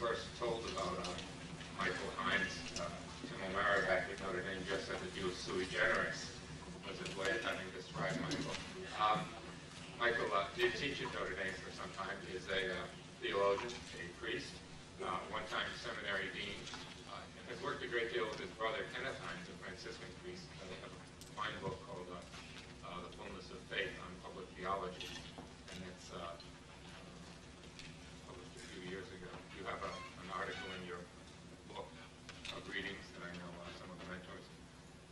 first told about Michael Hines, Tim O'Mara back at Notre Dame just said that he was sui generis, was his way of having described Michael. Michael did teach at Notre Dame for some time. He is a theologian, a priest, one-time seminary dean, and has worked a great deal with his brother Kenneth Hines, a Franciscan priest. They have a fine book called The Fullness of Faith on Public Theology, and it's published a few years ago. You have an article in your book of readings that I know some of the mentors,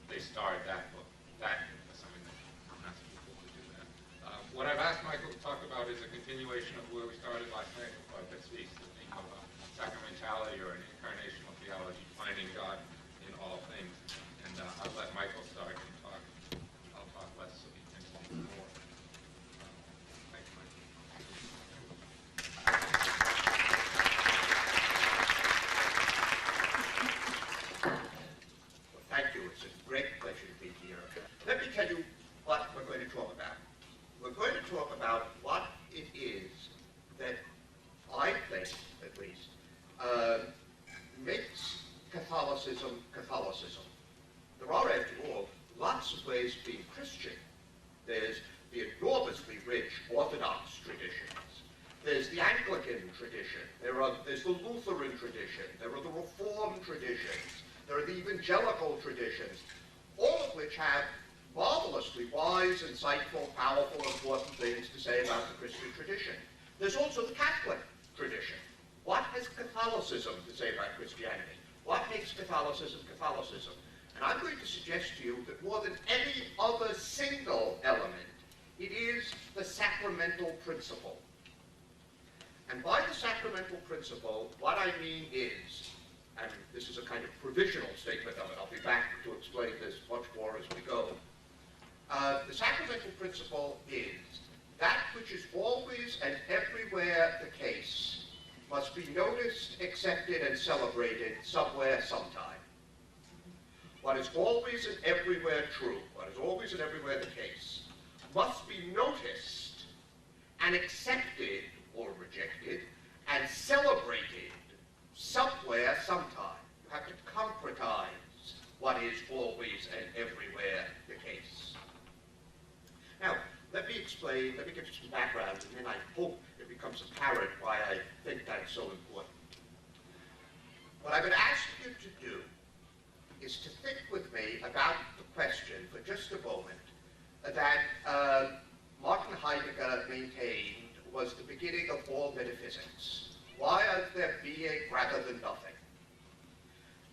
they starred that book. That is something that I'm asking people to do that. What I've asked Michael to talk about is a continuation of where we started last night at this feast, the theme of sacramentality or an incarnational theology, finding God in all things. And I'll let Michael start and talk. I'll talk less so he can speak more. Thanks, Michael. Well, thank you. It's a great pleasure to be here. Let me tell you what we're going to talk about. We're going to talk about what it is that I think, at least, makes Catholicism Catholicism. There are, after all, lots of ways of being Christian. There's the enormously rich Orthodox traditions. There's the Anglican tradition. There's the Lutheran tradition. There are the Reformed traditions. There are the evangelical traditions, all of which have marvelously wise, insightful, powerful, important things to say about the Christian tradition. There's also the Catholic tradition. What has Catholicism to say about Christianity? What makes Catholicism Catholicism? And I'm going to suggest to you that more than any other single element, it is the sacramental principle. And by the sacramental principle, what I mean is, and this is a kind of provisional statement of it, I'll be back to explain this much more as we go. The sacramental principle is that which is always and everywhere the case must be noticed, accepted, and celebrated somewhere, sometime. What is always and everywhere true, what is always and everywhere the case, must be noticed and accepted or rejected and celebrated somewhere, sometime. You have to concretize what is always and everywhere the case. Now, let me explain, let me give you some background, and then I hope it becomes apparent why I think that's so important. What I would ask you to do is to think with me about the question for just a moment that Martin Heidegger maintained was the beginning of all metaphysics. Why is there being rather than nothing?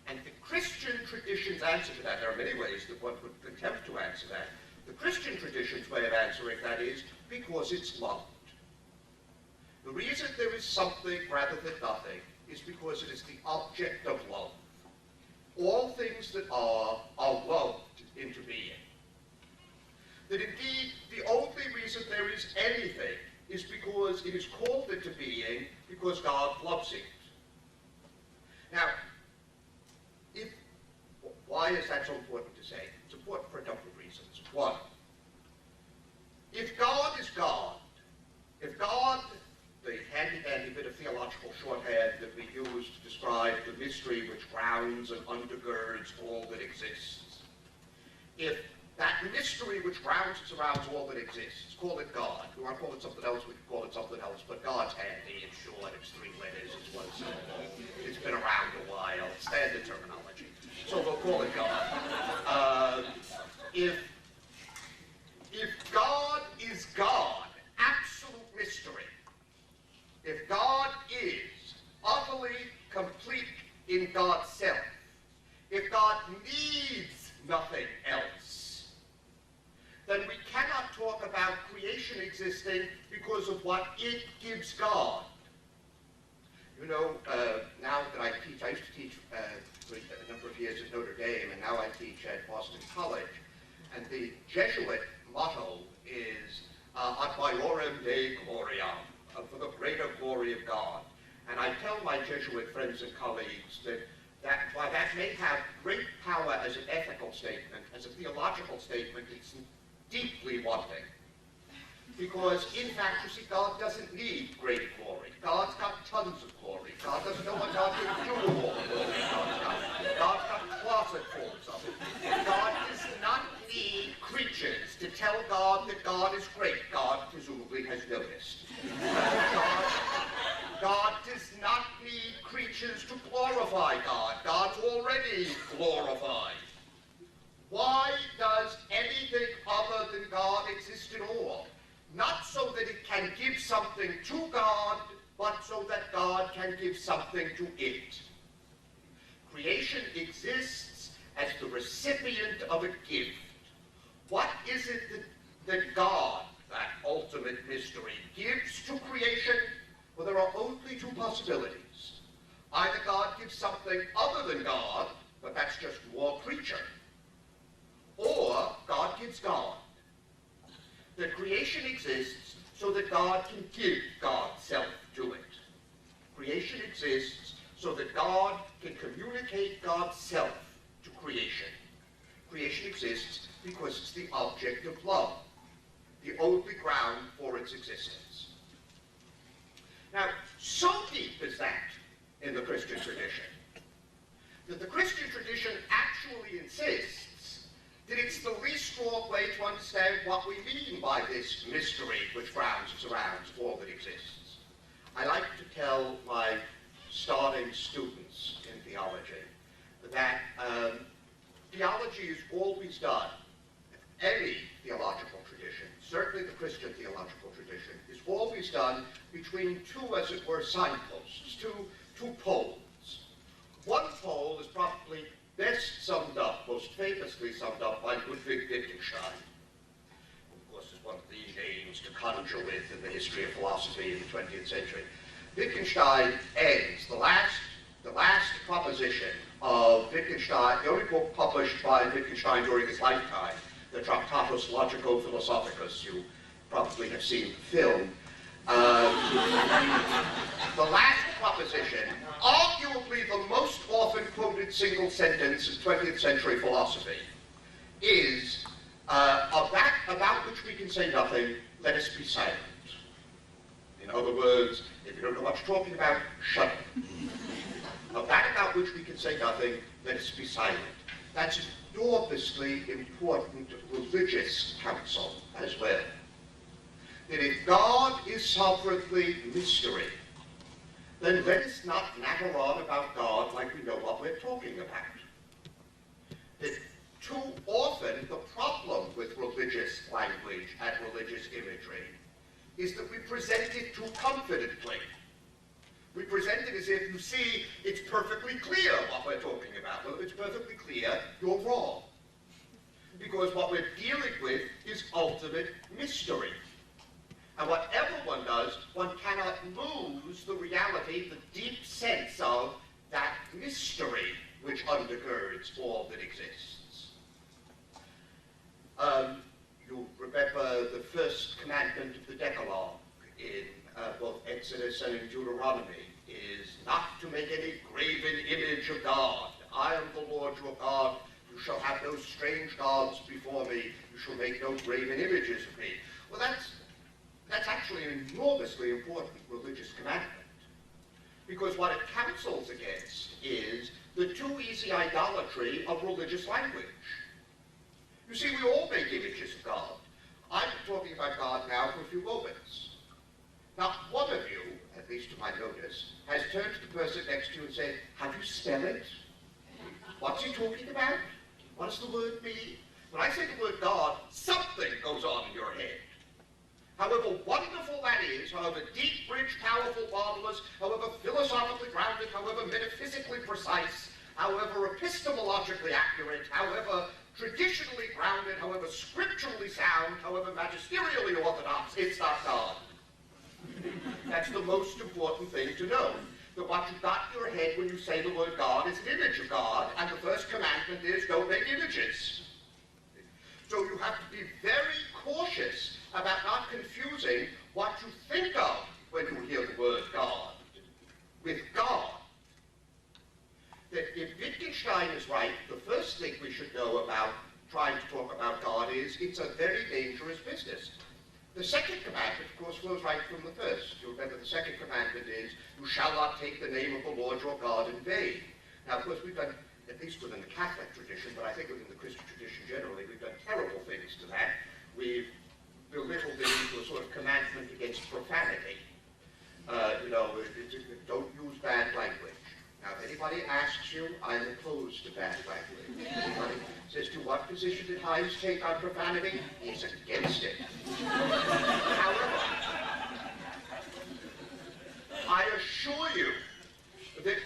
And the Christian tradition's answer to that, there are many ways that one would attempt to answer that. The Christian tradition's way of answering that is because it's loved. The reason there is something rather than nothing is because it is the object of love. All things that are loved into being. That indeed, the only reason there is anything is because it is called into being because God loves it. Now, why is that so important to say? It's important for a number of reasons. One, if God is God, if God, the handy-dandy bit of theological shorthand that we use to describe the mystery which grounds and undergirds all that exists, if that mystery which grounds and surrounds all that exists, call it God. If we want to call it something else, we can call it something else, but God's handy, it's short, it's 3 letters, it's one syllable, it's been around a while, it's standard terminology. So we'll call it God. If God is God, absolute mystery, if God is utterly complete in God's self, if God needs nothing else, then we cannot talk about creation existing because of what it gives God. You know, now that I teach, I used to teach for a number of years at Notre Dame, and now I teach at Boston College. And the Jesuit motto is ad maiorem Dei gloriam, for the greater glory of God. And I tell my Jesuit friends and colleagues that while that may have great power as an ethical statement, as a theological statement, it's deeply wanting. Because, in fact, you see, God doesn't need great glory. God's got tons of glory. God doesn't know what God can do with all the glory God's got closetfuls of it. God does not need creatures to tell God that God is great. God presumably has noticed. God does not need creatures to glorify God. God's already glorified. Why does anything other than God exist at all? Not so that it can give something to God, but so that God can give something to it. Creation exists as the recipient of a gift. What is it that God, that ultimate mystery, gives to creation? Well, there are only two possibilities. Either God gives something other than God, but that's just more creature, or God gives God. The creation exists so that God can give God's self to it. Creation exists so that God can communicate God's self to creation. Creation exists because it's the object of love, the only ground for its existence. Now, so deep is that in the Christian tradition, that the Christian tradition actually insists that it's the least strong way to understand what we mean by this mystery which grounds and surrounds all that exists. I like to tell my starting students in theology that theology is always done, any theological tradition, certainly the Christian theological tradition, is always done between two, as it were, signposts, two poles. One pole is probably best summed up, most famously summed up by Ludwig Wittgenstein. Of course, is one of the names to conjure with in the history of philosophy in the 20th century. Wittgenstein ends the last proposition of Wittgenstein, the only book published by Wittgenstein during his lifetime, the Tractatus Logico-Philosophicus. You probably have seen the film. The last proposition, arguably the most often quoted single sentence in 20th century philosophy, is of that about which we can say nothing, let us be silent. In other words, if you don't know what you're talking about, shut up. Of that about which we can say nothing, let us be silent. That's enormously important religious counsel as well. That if God is sovereignly mystery, then let us not natter on about God like we know what we're talking about. That too often the problem with religious language and religious imagery is that we present it too confidently. We present it as if, you see, it's perfectly clear what we're talking about. Well, if it's perfectly clear, you're wrong. Because what we're dealing with is ultimate mystery. And whatever one does, one cannot lose the reality, the deep sense of that mystery which undergirds all that exists. You remember the first commandment of the Decalogue in both Exodus and in Deuteronomy is not to make any graven image of God. I am the Lord your God. You shall have no strange gods before me. You shall make no graven images of me. Well, that's actually an enormously important religious commandment. Because what it counsels against is the too easy idolatry of religious language. You see, we all make images of God. I've been talking about God now for a few moments. Not one of you, at least to my notice, has turned to the person next to you and said, have you spelled it? What's he talking about? What does the word mean? When I say the word God, something goes on in your head. However wonderful that is, however deep, rich, powerful, marvelous, however philosophically grounded, however metaphysically precise, however epistemologically accurate, however traditionally grounded, however scripturally sound, however magisterially orthodox, it's not God. That's the most important thing to know. That what you've got in your head when you say the word God is an image of God, and the first commandment is don't make images. So you have to be very cautious about not confusing what you think of when you hear the word God with God. That if Wittgenstein is right, the first thing we should know about trying to talk about God is it's a very dangerous business. The second commandment, of course, flows right from the first. You remember the second commandment is, you shall not take the name of the Lord your God in vain. Now, of course, we've done, at least within the Catholic tradition, but I think within the Christian tradition generally, we've done terrible things to that. We've belittled it into a sort of commandment against profanity. Don't use bad language. Now, if anybody asks you, I'm opposed to bad language. Anybody says, to what position did Hines take on profanity? He's against it. However, I assure you that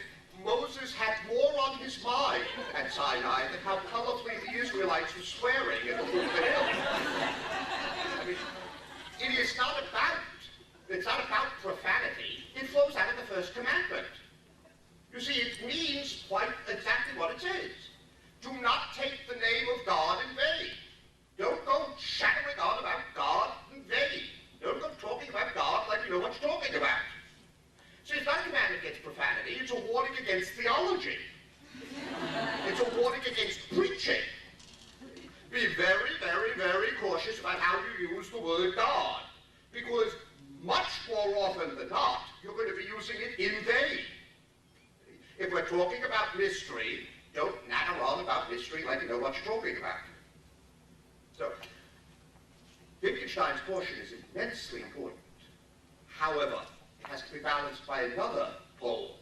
Moses had more on his mind at Sinai than how colorfully the Israelites were swearing at the foot of the hill. I mean, it's not about profanity. It flows out of the first commandment. You see, it means quite exactly what it says. Do not take the name of God in vain. Don't go shattering on about God in vain. Don't go talking about God like you know what you're talking about. See, it's not a commandment against profanity, it's a warning against theology. It's a warning against preaching. Be very, very, very cautious about how you use the word God, because much more often than not, you're going to be using it in vain. If we're talking about mystery, don't natter on about mystery like you know what you're talking about. So, Wittgenstein's caution is immensely important. However, it has to be balanced by another pole.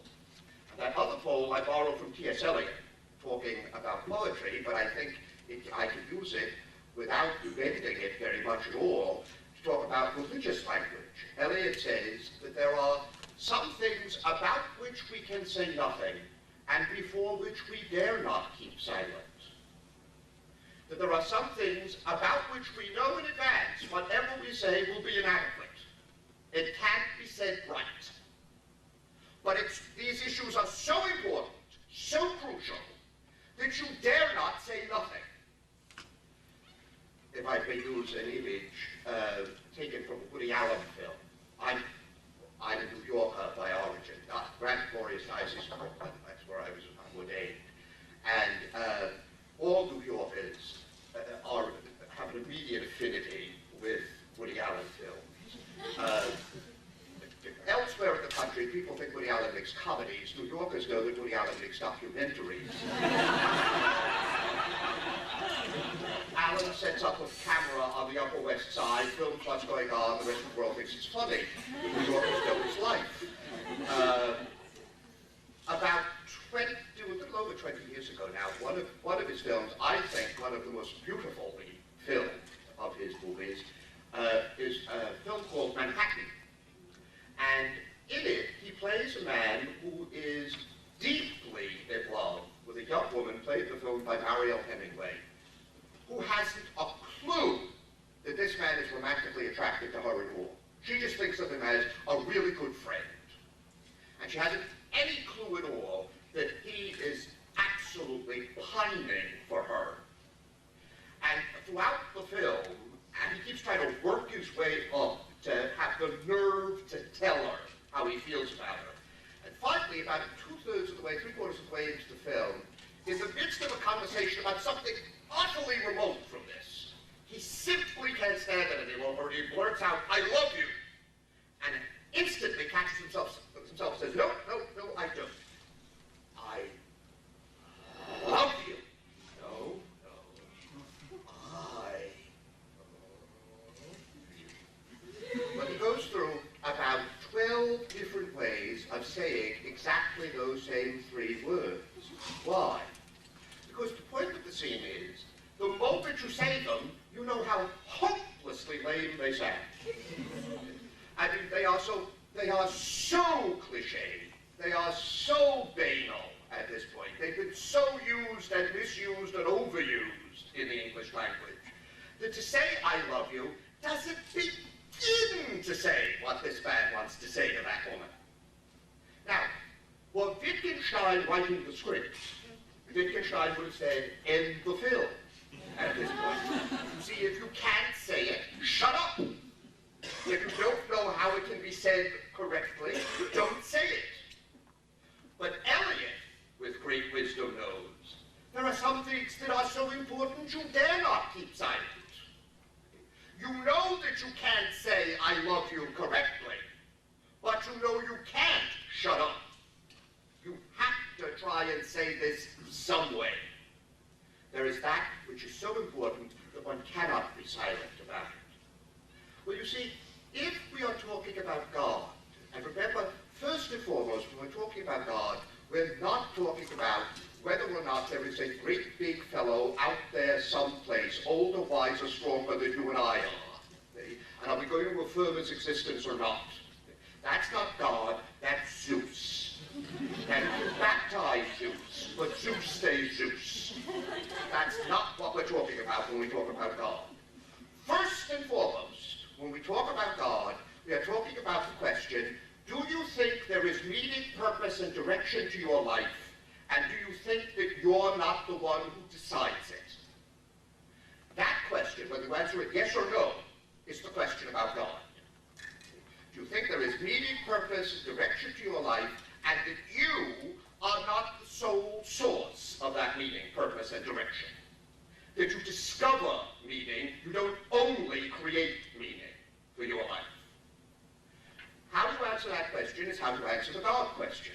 And that other pole I borrow from T.S. Eliot, talking about poetry, but I think I could use it without bending it very much at all to talk about religious language. Eliot says that there are some things about which we can say nothing, and before which we dare not keep silent. That there are some things about which we know in advance whatever we say will be inadequate. It can't be said right. But these issues are so important, so crucial, that you dare not say nothing. If I may use an image taken from a Woody Allen film. I'm a New Yorker by origin, Grand Glorious Diocese of Brooklyn. That's where I was ordained. And all New Yorkers have an immediate affinity with Woody Allen films. Elsewhere in the country, people think Woody Allen makes comedies. New Yorkers know that Woody Allen makes documentaries. Allen sets up a camera on the Upper West Side, films what's going on, the rest of the world thinks it's funny. The New Yorkers know his life. About 20, a little over 20 years ago now, one of his films, I think one of the most beautifully filmed of his movies, is a film called Manhattan. And in it, he plays a man who is deeply in love with a young woman, played in the film by Mariel Hemingway, who hasn't a clue that this man is romantically attracted to her at all. She just thinks of him as a really good friend. And she hasn't any clue at all that he is absolutely pining for her. And throughout the film, and he keeps trying to work his way up to have the nerve to tell her how he feels about her. And finally, about two-thirds of the way, three-quarters of the way into the film, in the midst of a conversation about something utterly remote from this, he simply can't stand it anymore, and he blurts out, "I love you," and instantly catches himself and says, "No, I don't. I love you. No, I love you." But he goes through about 12 different ways of saying exactly those same three words. Why? Because the point of the scene is, the moment you say them, you know how hopelessly lame they sound. I mean, they are so cliche, they are so banal at this point. They've been so used and misused and overused in the English language that to say "I love you" doesn't begin to say what this man wants to say to that woman. Now, were Wittgenstein writing the script, Wittgenstein would have said, "End the film," at this point. You see, if you can't say it, shut up. If you don't know how it can be said correctly, don't say it. But Eliot, with great wisdom, knows there are some things that are so important you dare not keep silent. You know that you can't can't say I love you correctly, but you know you can't shut up. You have to try and say this some way. There is that which is so important that one cannot be silent about it. Well, you see, if we are talking about God, and remember, first and foremost, when we're talking about God, we're not talking about whether or not there is a great big fellow out there someplace, older, wiser, stronger than you and I are. And are we going to affirm his existence or not? That's not God, that's Zeus. And you baptize Zeus, but Zeus stays Zeus. That's not what we're talking about when we talk about God. First and foremost, when we talk about God, we are talking about the question, do you think there is meaning, purpose, and direction to your life? And do you think that you're not the one who decides it? That question, whether you answer it yes or no, is the question about God. Do you think there is meaning, purpose, and direction to your life, and that you are not the sole source of that meaning, purpose, and direction? That you discover meaning, you don't only create meaning for your life. How to answer that question is how to answer the God question.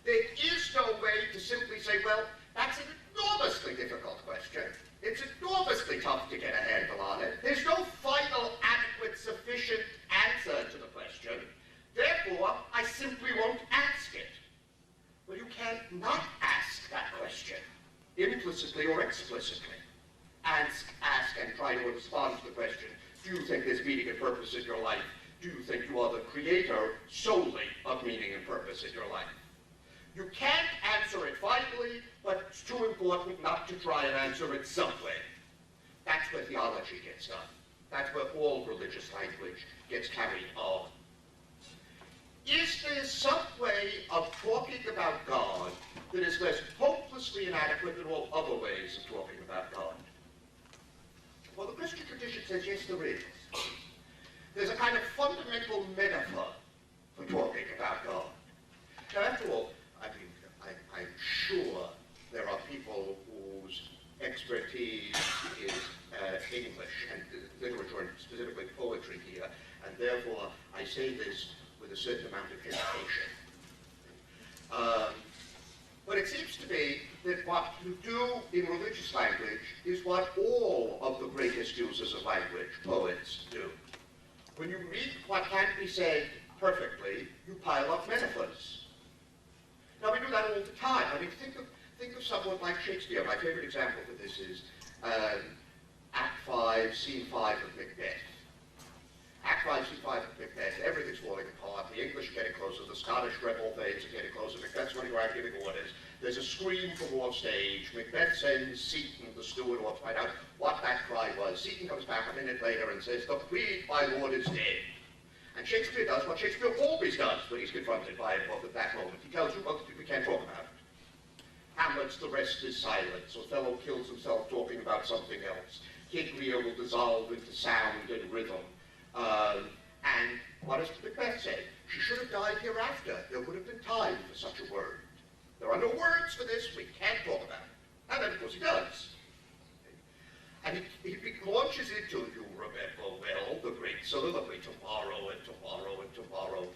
There is no way to simply say, well, that's an enormously difficult question. It's enormously tough to get a handle on it. There's no final, adequate, sufficient answer to the question. Therefore, I simply won't ask it. Well, you can't not ask that question, implicitly or explicitly. Ask and try to respond to the question, do you think there's meaning and purpose in your life? Do you think you are the creator solely of meaning and purpose in your life? You can't answer it finally, but it's too important not to try and answer it some way. That's where theology gets done. That's where all religious language gets carried on. Is there some way of talking about God that is less hopelessly inadequate than all other ways of talking about God? Well, the Christian tradition says yes, there is. There's a kind of fundamental metaphor for talking about God. Now, after all, I'm sure there are people whose expertise is English and literature, and specifically poetry here, and therefore I say this with a certain amount of hesitation. But it seems to me that what you do in religious language is what all of the greatest users of language, poets, do. When you read what can't be said perfectly, you pile up metaphors. Now, we do that all the time. I mean, think of someone like Shakespeare. My favorite example for this is Act 5, Scene 5 of Macbeth. Act 5, Scene 5 of Macbeth, everything's falling apart. The English are getting closer. The Scottish rebel things are getting closer. Macbeth's running around giving orders. There's a scream from off stage. Macbeth sends Seton, the steward, off to find out what that cry was. Seton comes back a minute later and says, "The Queen, my lord, is dead." And Shakespeare does what Shakespeare always does when he's confronted by a book at that moment. He tells you, well, we can't talk about it. Hamlet's "the rest is silence." Othello kills himself talking about something else. King Lear will dissolve into sound and rhythm. And what does Macbeth say? She should have died hereafter. There would have been time for such a word. There are no words for this. We can't talk about it. And then, of course, he does. And he launches into, you remember well, the great soliloquy, tomorrow and tomorrow and tomorrow.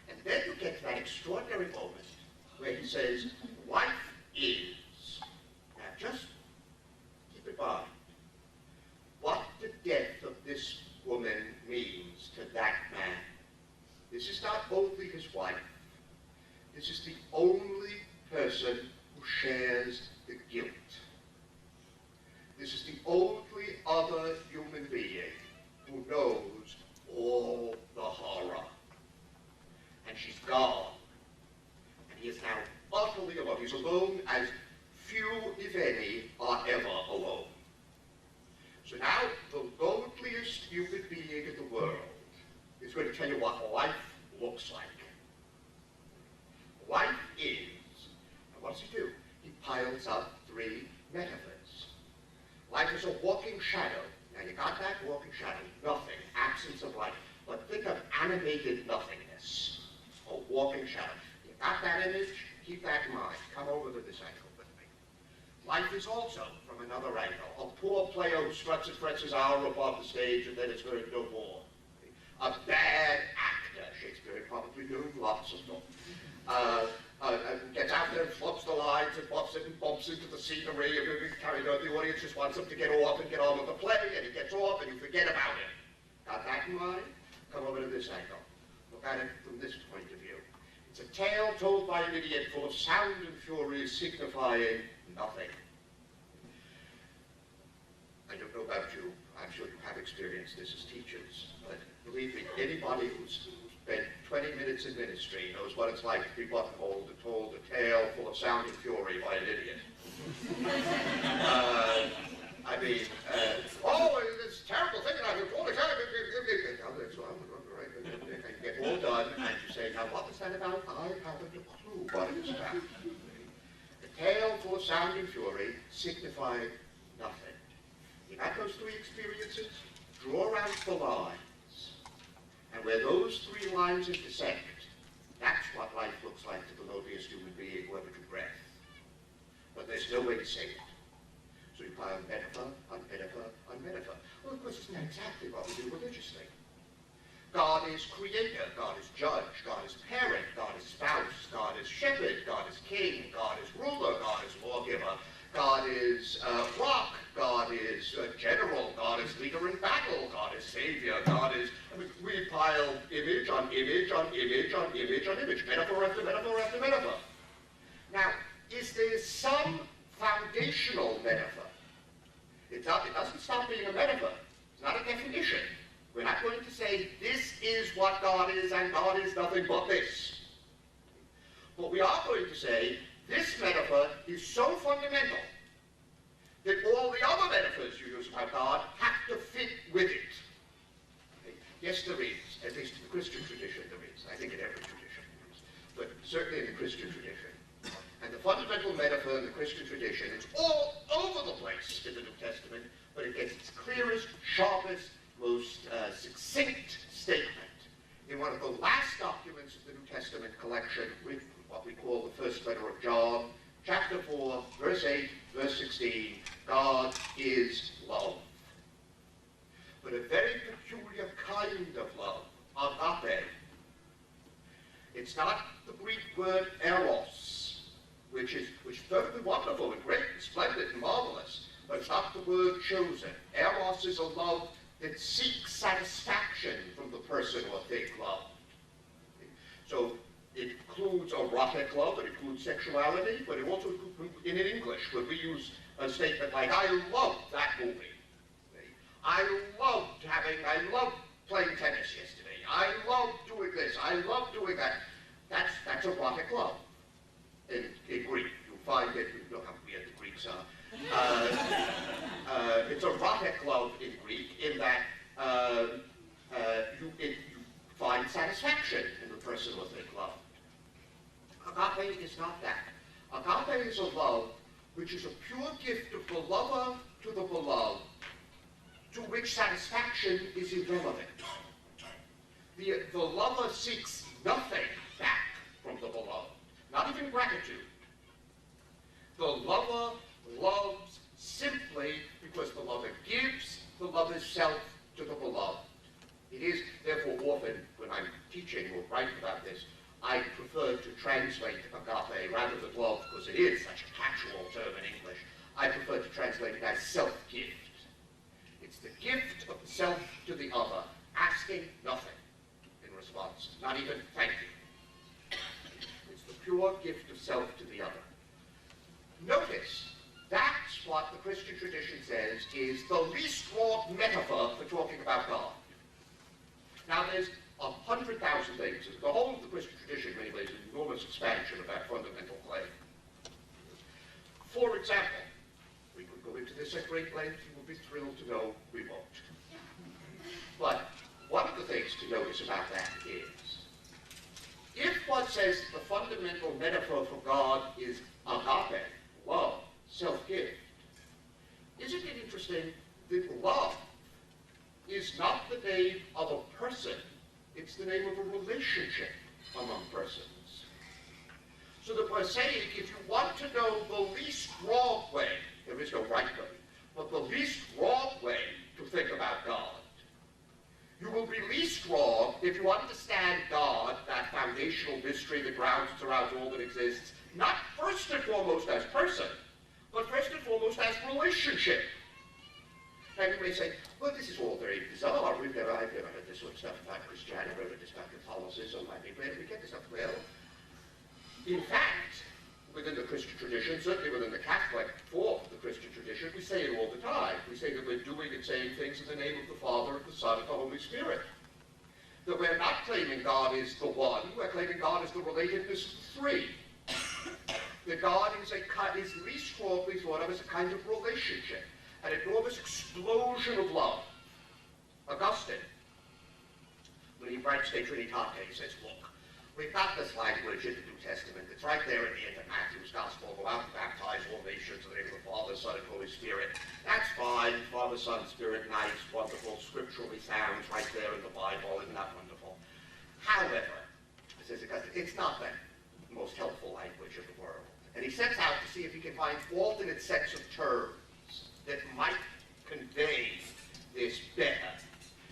And then you get to that extraordinary moment where he says, life is. Now just keep in mind what the death of this woman means to that man. This is not only his wife. This is the only person who shares the guilt. This is the only other human being who knows all the horror. And she's gone. And he is now utterly alone. He's alone as few, if any, are ever alone. So now the loneliest human being in the world is going to tell you what life looks like. Life is, and what does he do? He piles up three metaphors. Life is a walking shadow. Now you got that? Walking shadow. Nothing. Absence of life. But think of animated nothingness. A walking shadow. You got that image? Keep that in mind. Come over to this angle with me. Life is also from another angle. A poor player who struts and frets his hour above the stage and then is heard no more. A bad actor, Shakespeare probably knew lots of them, gets out there and flops the lines and buffs it and bumps into the scenery and carried out. The audience just wants him to get off and get on with the play, and he gets off and you forget about him. Got that in mind? Come over to this angle. Look at it from this point of view. It's a tale told by an idiot full of sound and fury signifying nothing. I don't know about you. I'm sure you have experienced this as teachers, but believe me, anybody who's spent 20 minutes in ministry knows what it's like to be buttonholed and told a tale full of sound and fury by an idiot. This terrible thing, and I've been told it. You get all done, and you say, now what was that about? I haven't a clue what it is about. The tale full of sound and fury signified nothing. You got those three experiences? Draw out the lines. And where those three lines intersect, that's what life looks like to the lowliest human being who ever drew breath. But there's no way to say it. So you pile metaphor on metaphor on metaphor. Well, of course, it's not exactly what we do religiously. God is creator, God is judge, God is parent, God is spouse, God is shepherd, God is king, God is ruler, God is lawgiver, God is rock, God is general, God is leader in battle, God is savior, God is... we pile image on image on image on image on image, metaphor after metaphor after metaphor. Now, is there some foundational metaphor? It doesn't stop being a metaphor. It's not a definition. We're not going to say, this is what God is, and God is nothing but this. But we are going to say, this metaphor is so fundamental that all the other metaphors you use about God have to fit with it. Okay? Yes, there is. At least in the Christian tradition there is. I think in every tradition there is. But certainly in the Christian tradition. And the fundamental metaphor in the Christian tradition is all over the place in the New Testament, but it gets its clearest, sharpest, most succinct statement in one of the last documents of the New Testament collection, written, what we call the first letter of John, chapter 4, verse 8, verse 16, God is love. But a very peculiar kind of love, agape. It's not the Greek word eros, which is perfectly wonderful and great and splendid and marvelous, but it's not the word chosen. Eros is a love that seeks satisfaction from the person or thing loved. So it includes erotic love, it includes sexuality, but it also includes, in English, when we use a statement like, I loved that movie. I loved playing tennis yesterday. I loved doing this. I loved doing that. That's erotic love. In Greek, you find it, you know how weird the Greeks are. It's erotic love in Greek in that you find satisfaction in the person or thing loved. Agape is not that. Agape is a love which is a pure gift of the lover to the beloved, to which satisfaction is irrelevant. The lover seeks nothing back from the beloved, not even gratitude. The lover loves simply because the lover gives the lover's self to the beloved. It is, therefore, often when I'm teaching or writing about this, I prefer to translate agape rather than love, because it is such a catch-all term in English. I prefer to translate it as self-gift. It's the gift of the self to the other, asking nothing in response, not even thank you. It's the pure gift of self to the other. Notice, that's what the Christian tradition says is the least wrought metaphor for talking about God. Now, there's 100,000 things. The whole of the Christian tradition, in many ways, is an enormous expansion of that fundamental claim. For example, we could go into this at great length. You will be thrilled to know we won't. But one of the things to notice about that is, if one says the fundamental metaphor for God is agape, love, self-gift, isn't it interesting that love is not the name of a person, it's the name of a relationship among persons. So that we're saying, if you want to know the least wrong way, there is no right way, but the least wrong way to think about God, you will be least wrong if you understand God, that foundational mystery that grounds and surrounds all that exists, not first and foremost as person, but first and foremost as relationship. And you may say, well, this is all very bizarre. I've never heard this sort of stuff about Christianity. I've heard this about Catholicism. I mean, where do we get this stuff? Well, in fact, within the Christian tradition, certainly within the Catholic form of the Christian tradition, we say it all the time. We say that we're doing and saying things in the name of the Father, and the Son, and the Holy Spirit. That we're not claiming God is the one, we're claiming God is the relatedness of the three. That God is least strongly thought of as a kind of relationship, an enormous explosion of love. Augustine, when he writes De Trinitate, he says, look, we've got this language in the New Testament. It's right there at the end of Matthew's Gospel. Go out and baptize all nations in the name of the Father, Son, and Holy Spirit. That's fine. Father, Son, Spirit, nice, wonderful, scripturally sounds right there in the Bible. Isn't that wonderful? However, says Augustine, it's not the most helpful language of the world. And he sets out to see if he can find alternate sets of terms that might convey this better.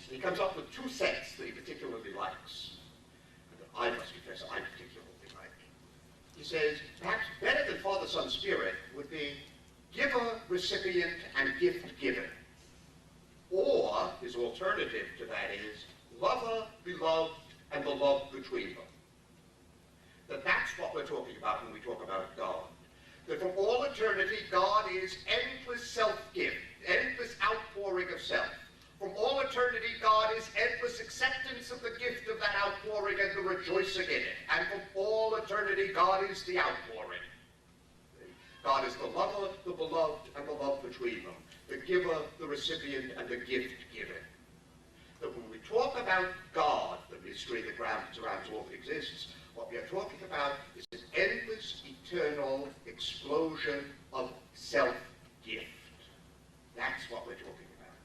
And he comes up with two sets that he particularly likes. I must confess I particularly like. He says, perhaps better than Father, Son, Spirit would be giver, recipient, and gift given. Or, his alternative to that is, lover, beloved, and the love between them. That's what we're talking about when we talk about God. That from all eternity, God is endless self-gift, endless outpouring of self. From all eternity, God is endless acceptance of the gift of that outpouring and the rejoicing in it. And from all eternity, God is the outpouring. God is the lover, the beloved, and the love between them. The giver, the recipient, and the gift given. That when we talk about God, the mystery that grounds and surrounds all that exists, what we are talking about is an endless, eternal explosion of self-gift. That's what we're talking about.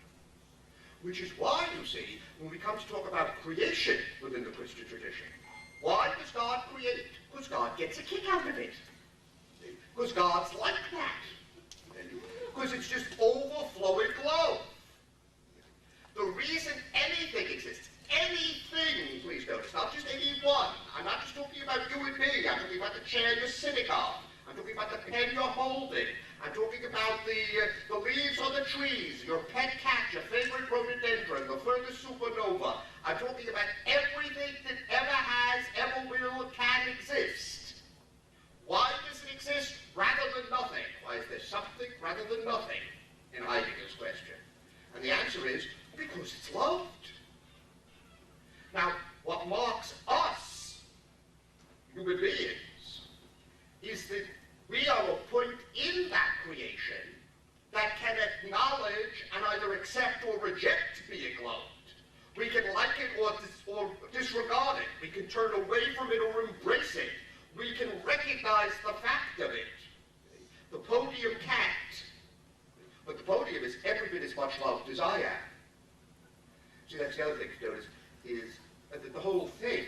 Which is why, you see, when we come to talk about creation within the Christian tradition, why does God create? Because God gets a kick out of it. Because God's like that. Because it's just overflowing love. The reason anything exists, anything, please notice, not just anyone. I'm not just talking about you and me. I'm talking about the chair you're sitting on. I'm talking about the pen you're holding. I'm talking about the leaves on the trees, your pet cat, your favorite rhododendron, the furthest supernova. I'm talking about everything that ever has, ever will, can exist. Why does it exist rather than nothing? Why is there something rather than nothing in Heidegger's question? And the answer is, because it's loved. Now, what marks us, human beings, is that we are a point in that creation that can acknowledge and either accept or reject being loved. We can like it or disregard it. We can turn away from it or embrace it. We can recognize the fact of it. The podium can't. But the podium is every bit as much loved as I am. See, that's the other thing to notice, is that the whole thing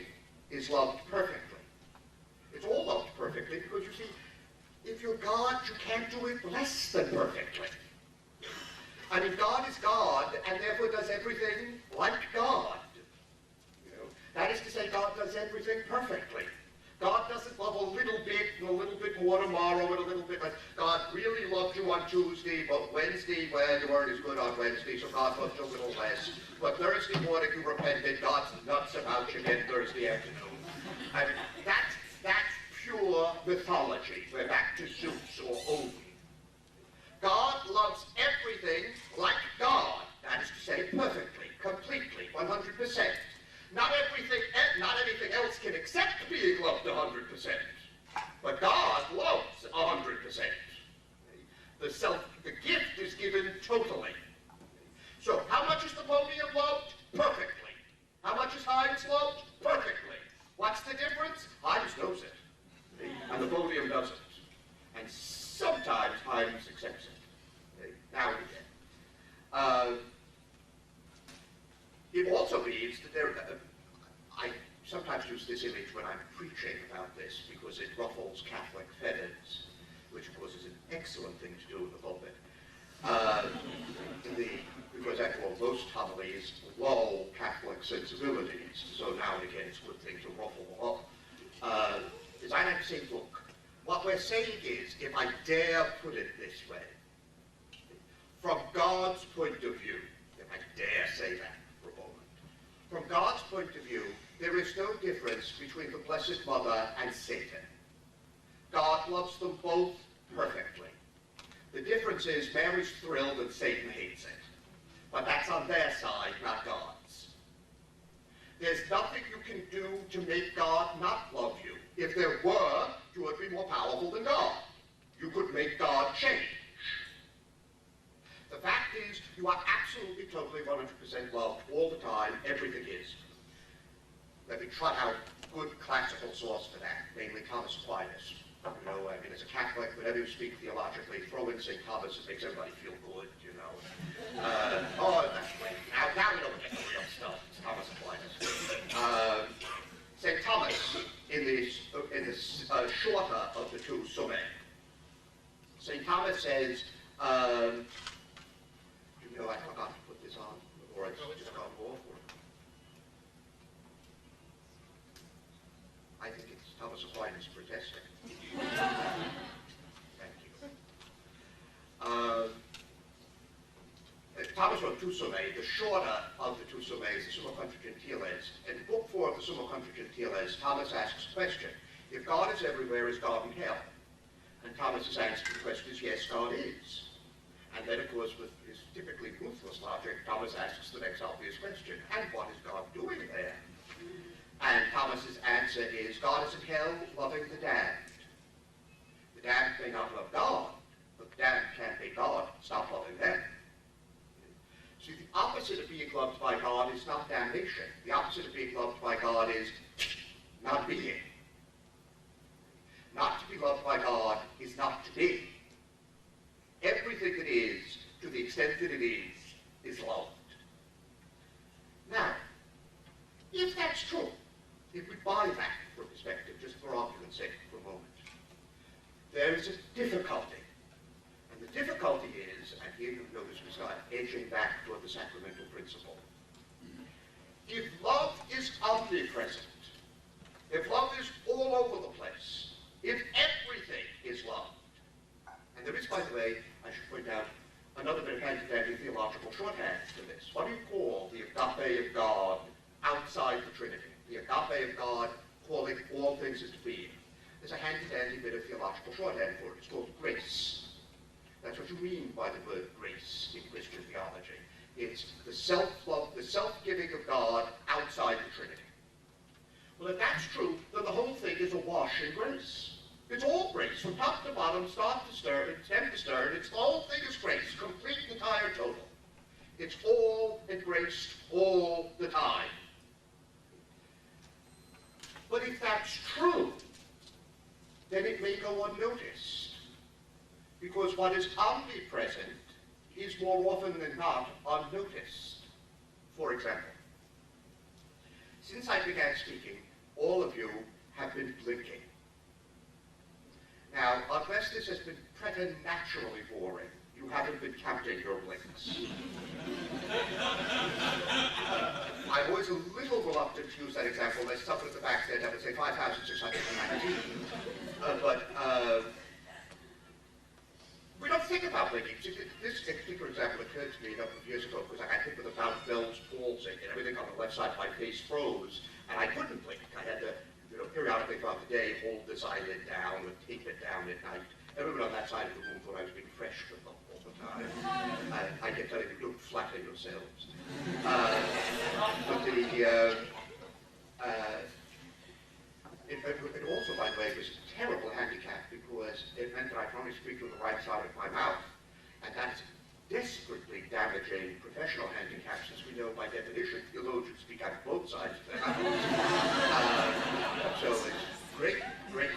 is loved perfectly. It's all loved perfectly because, you see, if you're God, you can't do it less than perfectly. I mean, God is God, and therefore does everything like God. You know, that is to say, God does everything perfectly. God doesn't love a little bit and a little bit more tomorrow and a little bit less. God really loved you on Tuesday, but Wednesday, well, you weren't as good on Wednesday, so God loved you a little less. But Thursday morning you repented, God's nuts about you again Thursday afternoon. I mean, that's pure mythology. We're back to Zeus or Odin. God loves everything like God. That is to say, perfectly, completely, 100%. Not anything else can accept being loved 100%. But God loves 100%. The gift is given totally. So how much is the podium loved? Perfectly. How much is Heinz loved? Perfectly. What's the difference? Heinz knows it. And the podium doesn't. And sometimes Heinz accepts it. Now and again. It also means that I sometimes use this image when I'm preaching about this because it ruffles Catholic feathers, which of course is an excellent thing to do in the pulpit. Because after all, most homilies lull Catholic sensibilities, so now and again it's a good thing to ruffle them up. As I like to say, look, what we're saying is, if I dare put it this way, from God's point of view, if I dare say that for a moment, from God's point of view, there is no difference between the Blessed Mother and Satan. God loves them both perfectly. The difference is Mary's thrilled and Satan hates it. But that's on their side, not God's. There's nothing you can do to make God not love you. If there were, you would be more powerful than God. You could make God change. The fact is, you are absolutely, totally, 100% loved all the time. Everything is. Let me trot out a good classical source for that, namely Thomas Aquinas. You know, I mean, as a Catholic, whenever you speak theologically, throw in St. Thomas. It makes everybody feel good, you know. Oh, that's great. Now we know we get the real stuff. It's Thomas Aquinas. St. Thomas, in this shorter of the two Summae, St. Thomas says, you know, I forgot to put this on, or it's just gone off. I think it's Thomas Aquinas protesting. Thank you. Thomas wrote two Summae. The shorter of the two Summae is the Summa Contra Gentiles. In Book 4 of the Summa Contra Gentiles, Thomas asks a question. If God is everywhere, is God in hell? And Thomas's answer to the question is, yes, God is. And then, of course, with his typically ruthless logic, Thomas asks the next obvious question, and what is God doing there? And Thomas's answer is, God is in hell loving the damned. The damned may not love God, but the damned can't make God stop loving them. See, the opposite of being loved by God is not damnation. The opposite of being loved by God is not being. Not to be loved by God is not to be. Everything that is, to the extent that it is loved. Now, if that's true, if we buy that for perspective, just for argument's sake for a moment, there is a difficulty. And the difficulty is, and here you notice we start edging back toward the sacramental principle. If love is omnipresent, if love is all over the place, if everything is loved, and there is, by the way, I should point out, another bit of handy-dandy theological shorthand to this. What do you call the agape of God outside the Trinity? The agape of God calling all things into being. There's a handy-dandy bit of theological shorthand for it. It's called grace. That's what you mean by the word grace in Christian theology. It's the self-love, the self-giving of God outside the Trinity. Well, if that's true, then the whole thing is awash in grace. It's all grace, from top to bottom, start to stern, stem to stern. It's the whole thing is grace, complete, entire, total. It's all engraced all the time. But if that's true, then it may go unnoticed. Because what is omnipresent is more often than not unnoticed. For example, since I began speaking, all of you have been blinking. Now, unless this has been preternaturally boring, you haven't been counting your blinks. I'm always a little reluctant to use that example. There's someone at the back there that would say 5,619. We don't think about blinking. This particular example occurred to me a number of years ago because I got hit with a bout of Bell's palsy and everything on the left side of my face froze, and I couldn't blink. I had to, periodically throughout the day, hold this eyelid down and tape it down at night. Everyone on that side of the room thought I was being fresh with them all the time. I kept telling you, don't flatter yourselves. It also, by the way, was a terrible handicap because it meant that I could only speak with the right side of my mouth. And that's desperately damaging professional handicaps, as we know by definition. Theologians speak out of both sides of their mouths. So it's great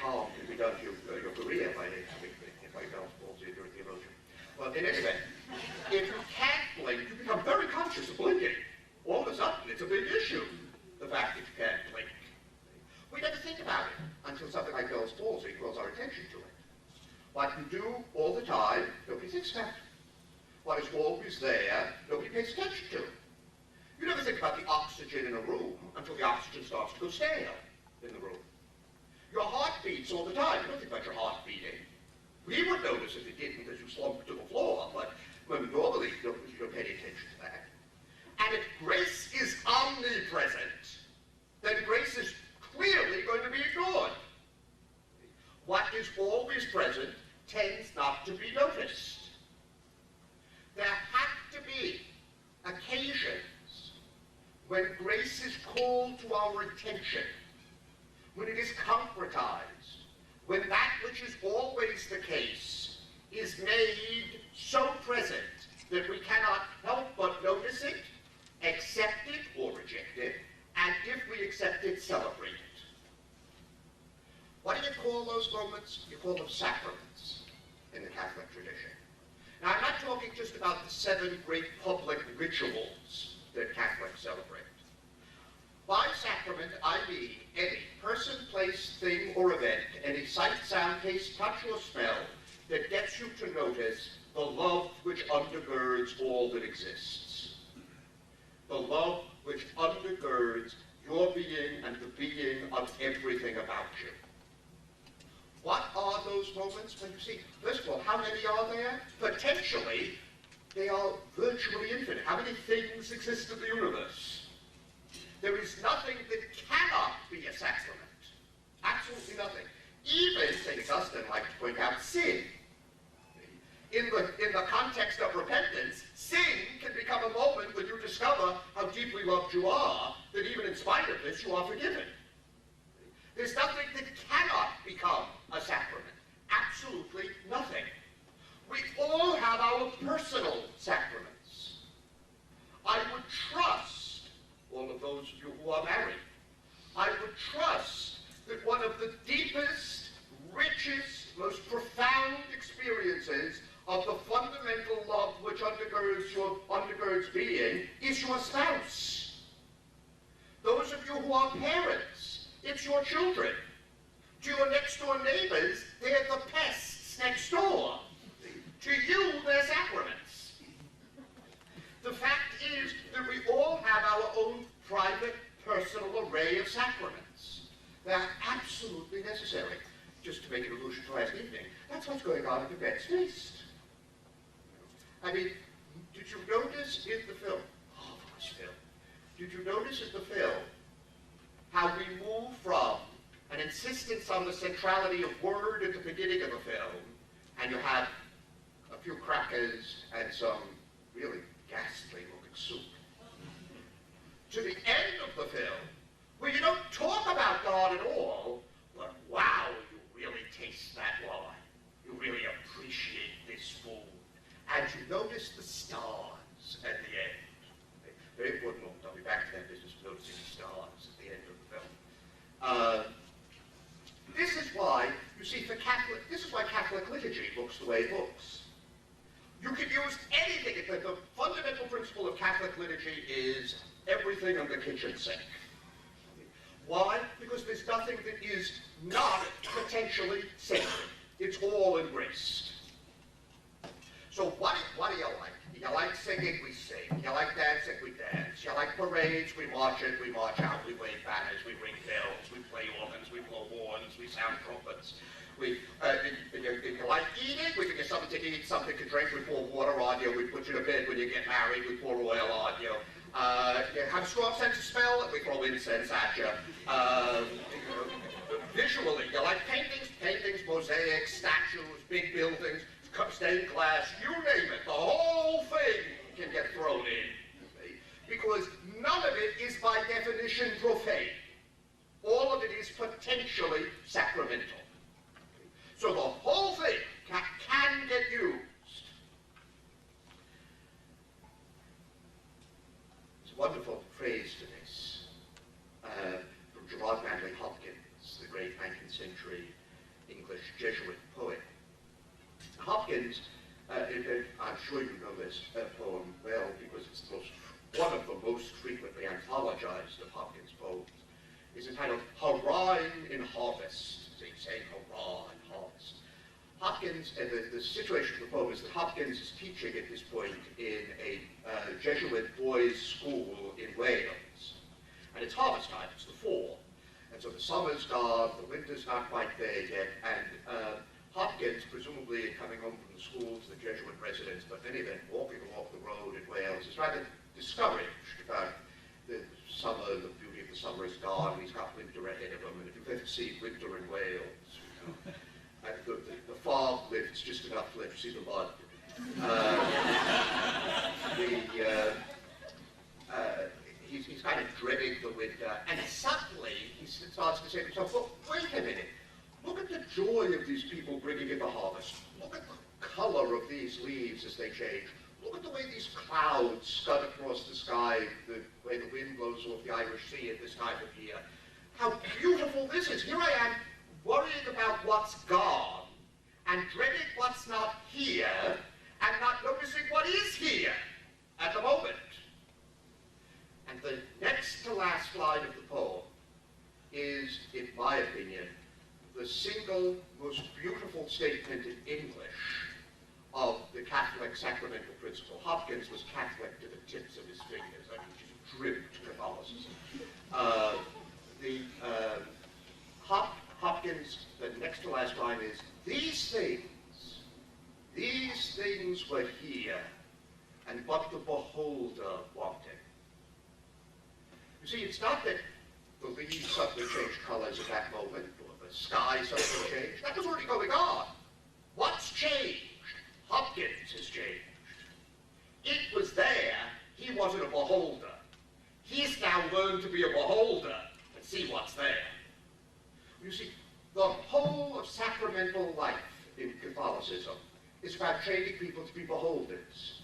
harm can be done to your career by Bell's palsy if you're a theologian. Well, in any event, if you can't blink, you become very conscious of blinking. All of a sudden, it's a big issue, the fact that you can't blink. there, nobody pays attention to it. You never think about the oxygen in a room until the oxygen starts to go stale in the room. Your heart beats all the time. You don't think about your heart beating. We would notice if it didn't as you slumped to the floor, but normally you don't pay any attention to that. And if grace is omnipresent, then grace is clearly going to be ignored. What is always present tends not to be noticed. There have to be occasions when grace is called to our attention, when it is concretized, when that which is always the case is made so present that we cannot help but notice it, accept it or reject it, and if we accept it, celebrate it. What do you call those moments? You call them sacraments in the Catholic tradition. Now, I'm not talking just about the 7 great public rituals that Catholics celebrate. By sacrament, I mean any person, place, thing, or event, any sight, sound, taste, touch, or smell that gets you to notice the love which undergirds all that exists. The love which undergirds your being and the being of everything about you. What are those moments when you see, first of all, how many are there? Potentially, they are virtually infinite. How many things exist in the universe? There is nothing that cannot be a sacrament. Absolutely nothing. Even, St. Augustine liked to point out, sin. In the context of repentance, sin can become a moment when you discover how deeply loved you are, that even in spite of this, you are forgiven. There's nothing that cannot become a sacrament. Absolutely nothing. We all have our personal sacraments. I would trust, all of those of you who are married, I would trust that one of the deepest, richest, most profound experiences of the fundamental love which undergirds being is your spouse. Those of you who are parents, it's your children. To your next-door neighbors, they're the pests next door. To you, they're sacraments. The fact is that we all have our own private, personal array of sacraments. They're absolutely necessary. Just to make an allusion to last evening, that's what's going on at the Bet's Feast. I mean, did you notice in the film, marvelous film, did you notice in the film how we move from an insistence on the centrality of word at the beginning of the film, and you have a few crackers and some really ghastly-looking soup, to the end of the film, where you don't talk about God at all, but wow, you really taste that wine. You really appreciate this food. And you notice the stars at the end. Very important moment. I'll be back to that business of noticing the stars at the end of the film. This is why, you see, this is why Catholic liturgy looks the way it looks. You could use anything. The fundamental principle of Catholic liturgy is everything on the kitchen sink. Why? Because there's nothing that is not potentially sacred. It's all embraced. So what do you like? You like singing, we sing. You like dancing, we dance. You like parades, we march in, we march out, we wave banners, we ring bells, we play organs, we blow horns, we sound trumpets. If you like eating, we give you something to eat, something to drink, we pour water on you, we put you to bed when you get married, we pour oil on you. You have a strong sense of smell, we throw incense at you. Visually, you like paintings, mosaics, statues, big buildings, stained glass, you name it, the whole thing can get thrown in. Because none of it is by definition profane. All of it is potentially sacramental. So the whole thing can get used. There's a wonderful phrase to this from Gerard Manley Hopkins, the great 19th century English Jesuit poet. Hopkins, I'm sure you know this poem well because it's one of the most frequently anthologized of Hopkins' poems, is entitled Hurrah in Harvest. So he's saying hurrah in harvest. Hopkins, and the situation of the poem is that Hopkins is teaching at this point in a Jesuit boys' school in Wales. And it's harvest time, it's the fall. And so the summer's gone, the winter's not quite there yet, and Hopkins, presumably coming home from the school to the Jesuit residence, but many then walking along the road in Wales, is rather discouraged about the summer, the beauty of the summer is gone, he's got winter ahead of him, and if you've ever seen winter in Wales, and the fog lifts just enough to let you see the mud. He's kind of dreading the winter, and suddenly he starts to say to himself, well, wait a minute, look at the joy of these people bringing in the harvest. Look at the color of these leaves as they change. Look at the way these clouds scud across the sky, the way the wind blows off the Irish Sea at this time of year. How beautiful this is. Here I am, worrying about what's gone, and dreading what's not here, and not noticing what is here at the moment. And the next to last line of the poem is, in my opinion, the single most beautiful statement in English of the Catholic sacramental principle. Hopkins was Catholic to the tips of his fingers. I mean, just dripped Catholicism. Hopkins, the next to last line is, these things were here, and what the beholder wanted. You see, it's not that the leaves suddenly changed colors at that moment, or the sky suddenly changed. That was already going on. What's changed? Hopkins has changed. It was there. He wasn't a beholder. He's now learned to be a beholder and see what's there. You see, the whole of sacramental life in Catholicism is about training people to be beholders.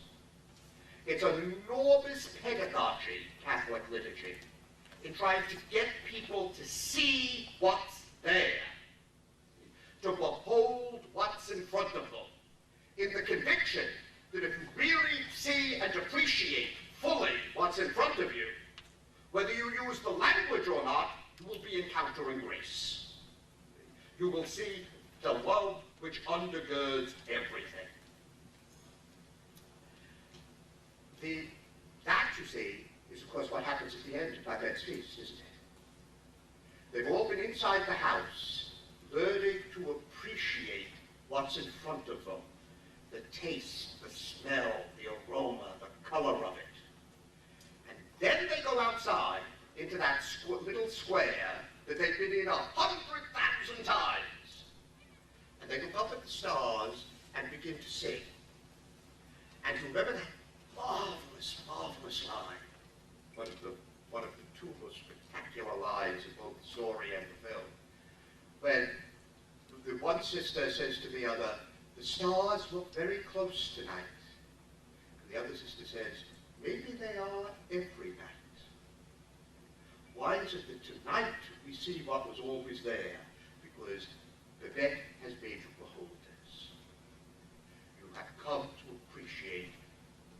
It's an enormous pedagogy, Catholic liturgy, in trying to get people to see what's there, to behold what's in front of them, in the conviction that if you really see and appreciate fully what's in front of you, whether you use the language or not, you will be encountering grace. You will see the love which undergirds everything. That, you see, is of course what happens at the end of Babette's feast, isn't it? They've all been inside the house, learning to appreciate what's in front of them, the taste, the smell, the aroma, the color of it. And then they go outside into that little square that they've been in 100,000 times. And they look up at the stars and begin to sing. And you remember that marvelous, marvelous line, one of the two most spectacular lines in both the story and the film, when the one sister says to the other, the stars look very close tonight. And the other sister says, maybe they are every night. Why is it that tonight we see what was always there? Because Babette has made you beholders. You have come to appreciate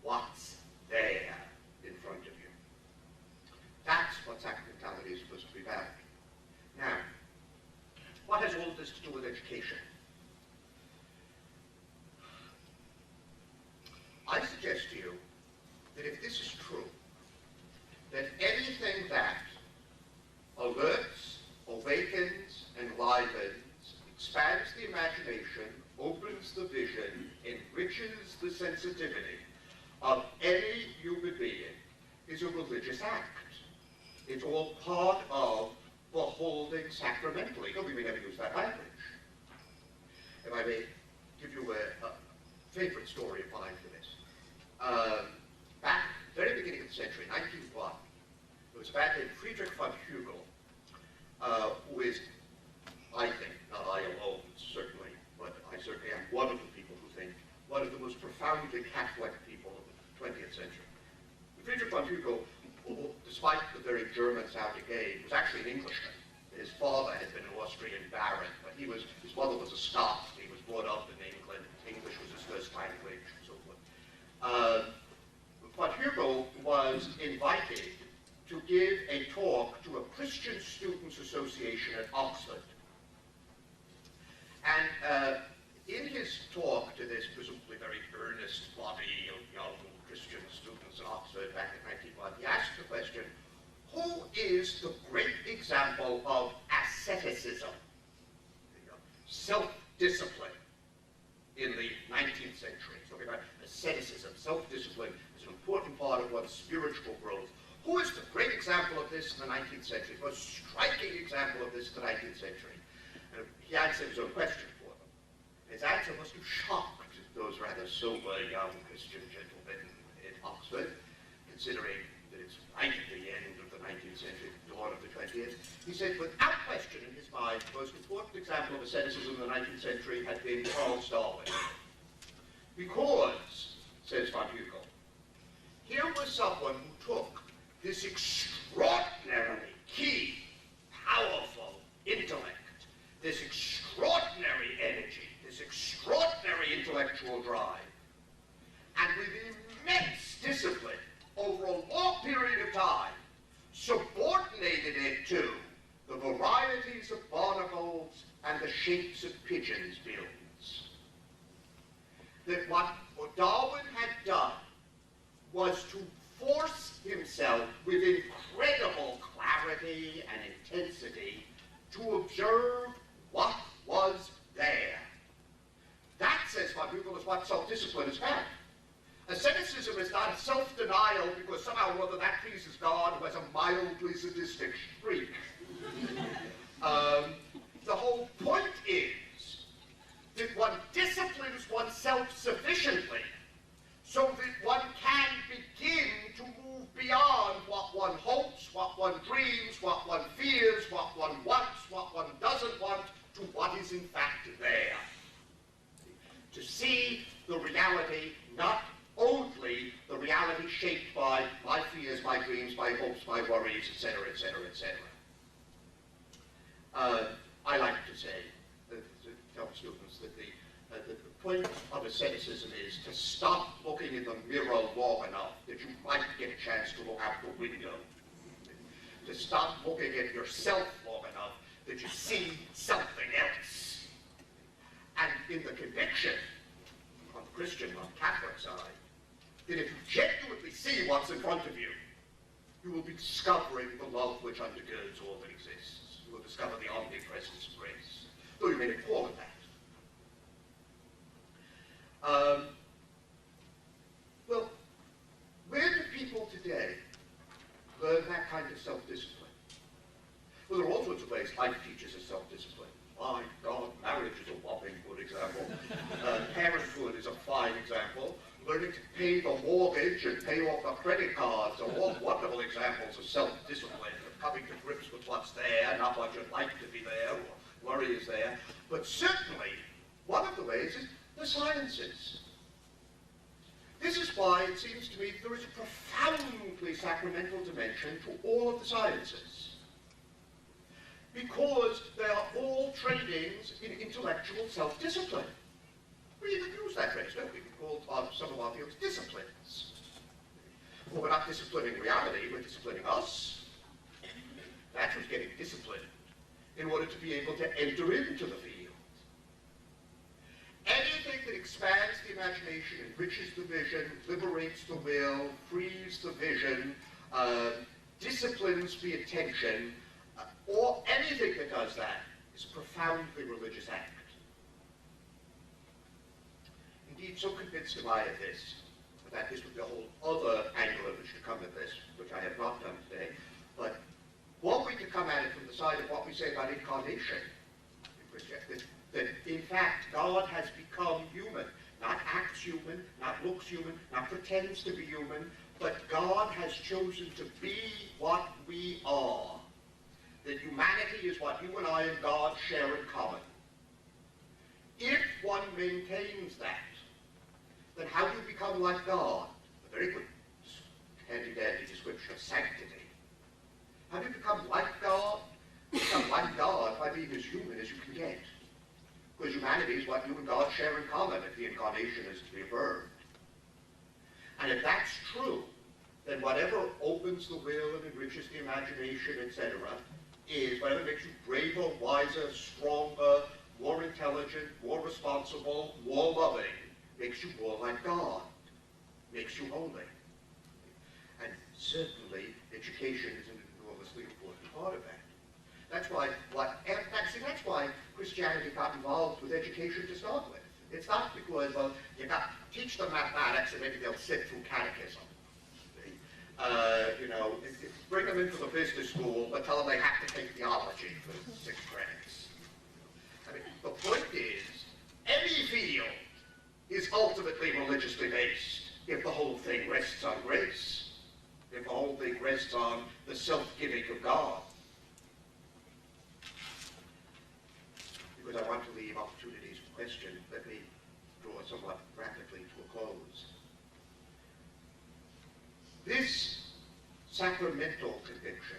what's there in front of you. That's what sacramentality is supposed to be about. Now, what has all this to do with education? I suggest to you that if this is true, that anything that alerts, awakens, enlivens, expands the imagination, opens the vision, enriches the sensitivity of any human being is a religious act. It's all part of beholding sacramentally. No, we may never use that language. If I may give you a favorite story of mine for this. Back at the very beginning of the century, 1901, there was a man named Friedrich von Hugel, who is, I think, not I alone, certainly, but I certainly am one of the people who think one of the most profoundly Catholic people of the 20th century. Friedrich von Hugel, despite the very German-sounding name, was actually an Englishman. His father had been an Austrian baron, but his mother was a Scot. He was brought up in England. English was his first language, and so forth. Von Hugel was invited to give a talk to a Christian Students' Association at Oxford. And in talk to this presumably very earnest body of young Christian students at Oxford back in 1901. He asked the question, who is the great example of asceticism, self-discipline, in the 19th century? He's talking about asceticism, self-discipline is an important part of one's spiritual growth. Who is the great example of this in the 19th century, the most striking example of this in the 19th century? And he answered his own question for them. His answer must have shocked those rather sober young Christian gentlemen in Oxford, considering that it's right at the end of the 19th century, dawn of the 20th. He said, without question in his mind, the most important example of asceticism in the 19th century had been Charles Darwin. Because, says Von Hugel, here was someone who took this extraordinarily key, powerful intellect, this extraordinary energy, this extraordinary intellectual drive, and with immense discipline over a long period of time, subordinated it to the varieties of barnacles and the shapes of pigeons' bills. That what Darwin had done was to force himself with incredible clarity and intensity to observe what was there. That, says Von Hugel, is what self-discipline is about. Asceticism is not self-denial because somehow or other that pleases God, who has a mildly sadistic streak. The whole point is that one disciplines oneself sufficiently so that one can begin to move beyond what one hopes, what one dreams, what one fears, what one wants, what one doesn't want, to what is in fact there. To see the reality, not only the reality shaped by my fears, my dreams, my hopes, my worries, etc., etc., etc. I like to say, to tell students, that the point of asceticism is to stop looking in the mirror long enough that you might get a chance to look out the window. To stop looking at yourself long enough that you see something else. And in the conviction, on the Christian, on the Catholic side, that if you genuinely see what's in front of you, you will be discovering the love which undergirds all that exists. You will discover the omnipresence of grace, though you may not call it that. Well, where do people today learn that kind of self-discipline? Well, there are all sorts of ways life teaches us self-discipline. My God, marriage is a whopping good example. Parenthood is a fine example. Learning to pay the mortgage and pay off the credit cards are all wonderful examples of self-discipline, of coming to grips with what's there, not what you'd like to be there, or worry is there. But certainly, one of the ways is the sciences. This is why it seems to me there is a profoundly sacramental dimension to all of the sciences. Because they are all trainings in intellectual self-discipline. We even use that phrase, don't we? We call some of our fields disciplines. Well, we're not disciplining reality, we're disciplining us. That's who's getting disciplined in order to be able to enter into the field. Anything that expands the imagination, enriches the vision, liberates the will, frees the vision, disciplines the attention, or anything that does that is a profoundly religious act. Indeed, so convinced am I of this, that this would be a whole other angle at which to come at this, which I have not done today, but were we to come at it from the side of what we say about incarnation, that in fact God has become human, not acts human, not looks human, not pretends to be human, but God has chosen to be what we are. That humanity is what you and I and God share in common. If one maintains that, then how do you become like God? A very good handy-dandy description of sanctity. How do you become like God? You become like God by being as human as you can get. Because humanity is what you and God share in common if the incarnation is to be affirmed. And if that's true, then whatever opens the will and enriches the imagination, etc., is whatever makes you braver, wiser, stronger, more intelligent, more responsible, more loving, makes you more like God, makes you holy. And certainly, education is an enormously important part of that. That's why Christianity got involved with education to start with. It's not because, well, you got teach them mathematics and maybe they'll sit through catechism. Bring them into the business school, but tell them they have to take theology for 6 credits. I mean, the point is, any field is ultimately religiously based if the whole thing rests on grace, if the whole thing rests on the self-giving of God. Because I want to leave opportunities for question, let me draw somewhat rapidly to a close. This sacramental conviction,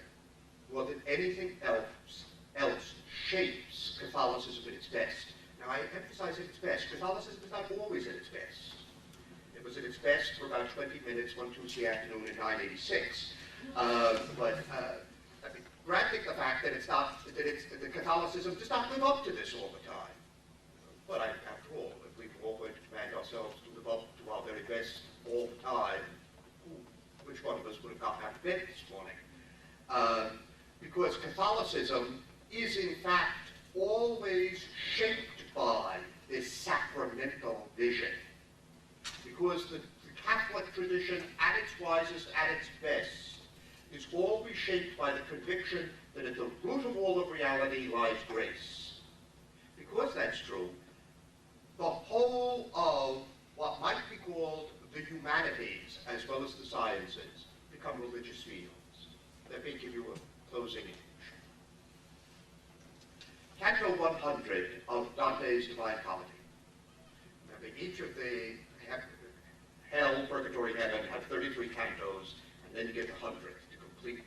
more than anything else shapes Catholicism at its best. Now, I emphasize at its best. Catholicism is not always at its best. It was at its best for about 20 minutes one Tuesday afternoon in 986. Granting the fact that that Catholicism does not live up to this all the time. But after all, if we were all going to demand ourselves to live up to our very best all the time, which one of us would have gotten out of bed this morning? Because Catholicism is in fact always shaped by this sacramental vision. Because the Catholic tradition, at its wisest, at its best, is always shaped by the conviction that at the root of all of reality lies grace. Because that's true, the whole of what might be called the humanities, as well as the sciences, become religious fields. Let me give you a closing image. Canto 100 of Dante's Divine Comedy. Remember, each of the hell, purgatory, heaven have 33 cantos, and then you get the 100th to complete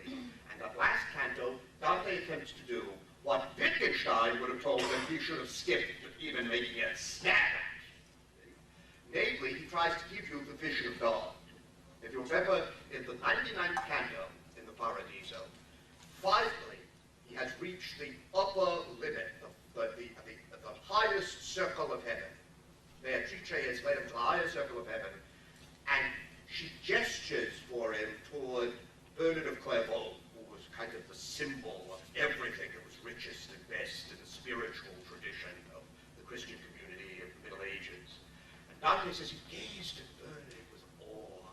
and that last canto, Dante attempts to do what Wittgenstein would have told him he should have skipped, even making a stab at. Namely, he tries to give you the vision of God. If you remember, in the 99th canto, in the Paradiso, finally, he has reached the upper limit, the highest circle of heaven. Beatrice has led him to the highest circle of heaven, and she gestures for him toward Bernard of Clairvaux, who was kind of the symbol of everything that was richest and best in the spiritual tradition of the Christian community of the Middle Ages. And Dante says he gazed at Bernard with awe,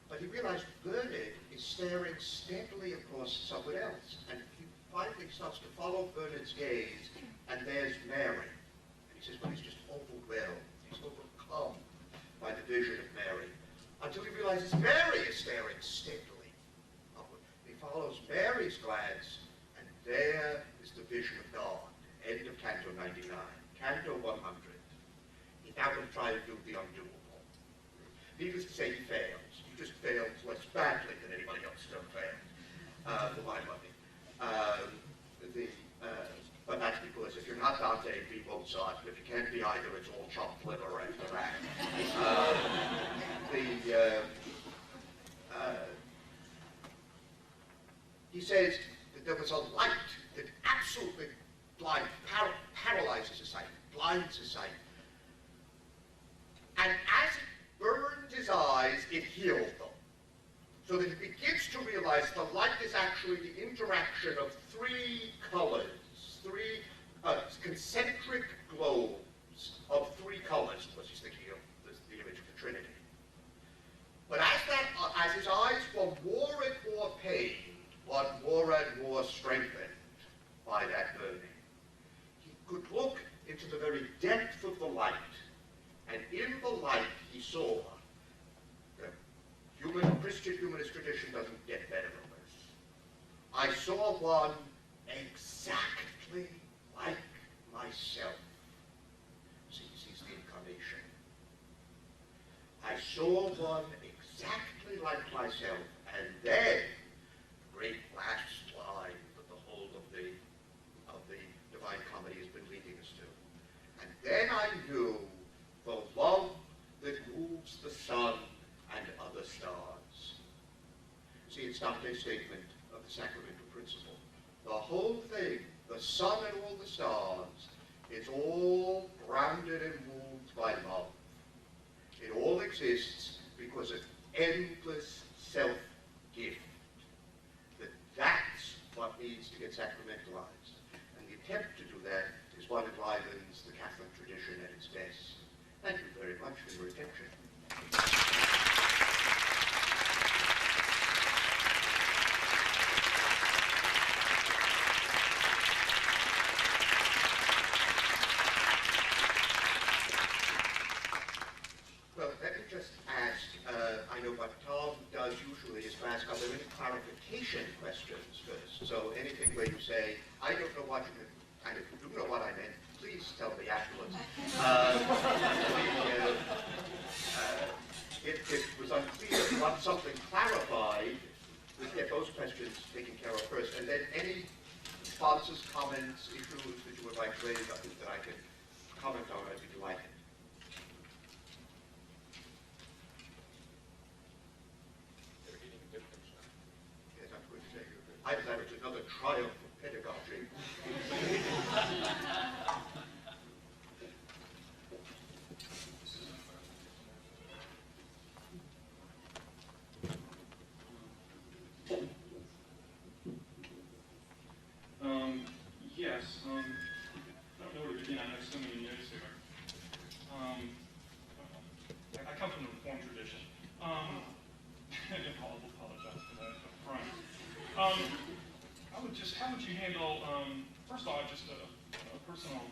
but he realized Bernard is staring steadily across someone else, and he finally starts to follow Bernard's gaze, and there's Mary. And he says, well, he's just overwhelmed, he's overcome by the vision of Mary, until he realizes Mary is staring steadily upward. He follows Mary's glance, and there is the vision of God. End of Canto 99. Canto 100. He's now going to try and do the undoable. Needless to say, he fails. He just fails less badly than anybody else has ever failed, for my money. But that's because if you're not Dante, be Mozart. If you can't be either, it's all chopped liver after that. He says that there was a light that absolutely paralyzes his sight, blinds his sight. And as it burned his eyes, it healed them. So that he begins to realize the light is actually the interaction of 3 colors, 3 concentric globes of 3 colors, because he's thinking of the image of the Trinity. But as his eyes were more and more pained, but more and more strengthened by that burning, he could look into the very depth of the light, and in the light he saw the Christian humanist tradition doesn't get better than this. I saw one exactly like myself. See, he sees the incarnation. I saw one exactly like myself, and then the great last line that the whole of the Divine Comedy has been leading us to. And then I knew the love that moves the sun and other stars. See, it's Dante's statement of the sacramental principle. The whole thing, the sun and all the stars, it's all grounded and moved by love. It all exists because of endless self-gift. That's what needs to get sacramentalized. And the attempt to do that is what enlivens the Catholic tradition at its best. Thank you very much for your attention. Well, let me just ask, I know what Tom does usually is to ask, are there any clarification questions first? So anything where you say, I don't know what you meant, and if you do know what I meant, please tell me afterwards. If it was unclear, if you want something clarified, let's get those questions taken care of first. And then any responses, comments, issues that you would like to raise, that I can comment on, I'd be delighted. Yes, I'm going to say, I thought it was another triumph of pedagogy. Yes, I don't know where to begin. I have so many notes here. I come from the Reformed tradition. I'll apologize for that up front. How would you handle, first of all, just a personal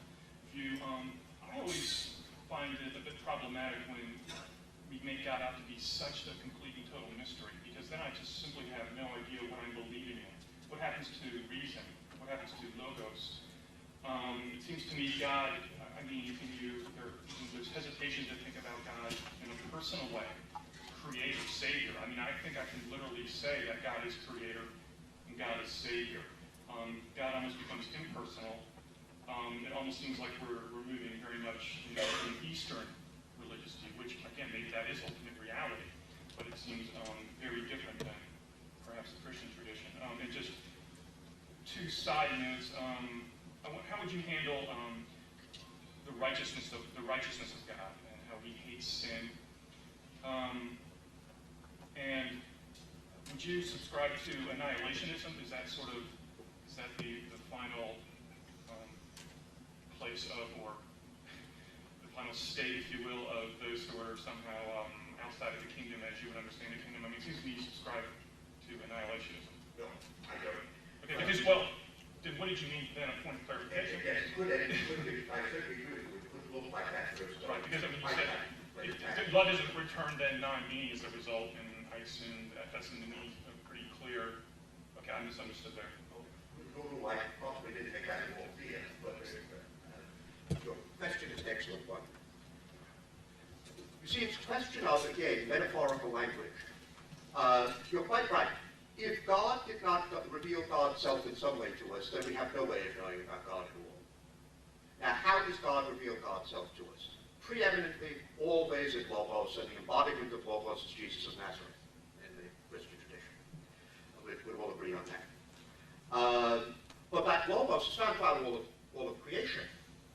view. I always find it a bit problematic when we make God out to be such a complete and total mystery, because then I just simply have no idea what I'm believing in. What happens to reason? What happens to logos? It seems to me God, I mean, there's hesitation to think about God in a personal way. Creator, Savior. I mean, I think I can literally say that God is Creator and God is Savior. God almost becomes impersonal. It almost seems like we're moving very much in Eastern religious view, which, again, maybe that is ultimate reality, but it seems very different than perhaps the Christian tradition. And just two side notes. How would you handle the righteousness of God and how He hates sin? And would you subscribe to annihilationism? Is that the final place of, or the final state, if you will, of those who are somehow outside of the kingdom as you would understand the kingdom? I mean, it seems to me you subscribe to annihilationism. No, I don't. Okay, because, well, then what did you mean then, a point of clarification? Yes, good, and I certainly agree with you. It would look like that first. Right, because I mean, you said, if blood isn't returned, then non-meaning is the result, and I assume that's in the meaning pretty clear. Okay, I misunderstood there. I probably didn't make that more clear, but your question is an excellent one. You see, it's a question of, again, metaphorical language. You're quite right. If God did not reveal God's self in some way to us, then we have no way of knowing about God at all. Now, how does God reveal God's self to us? Preeminently, always in Logos, and the embodiment of Logos is Jesus of Nazareth in the Christian tradition. We'd all agree on that. But that Logos is not about all of creation.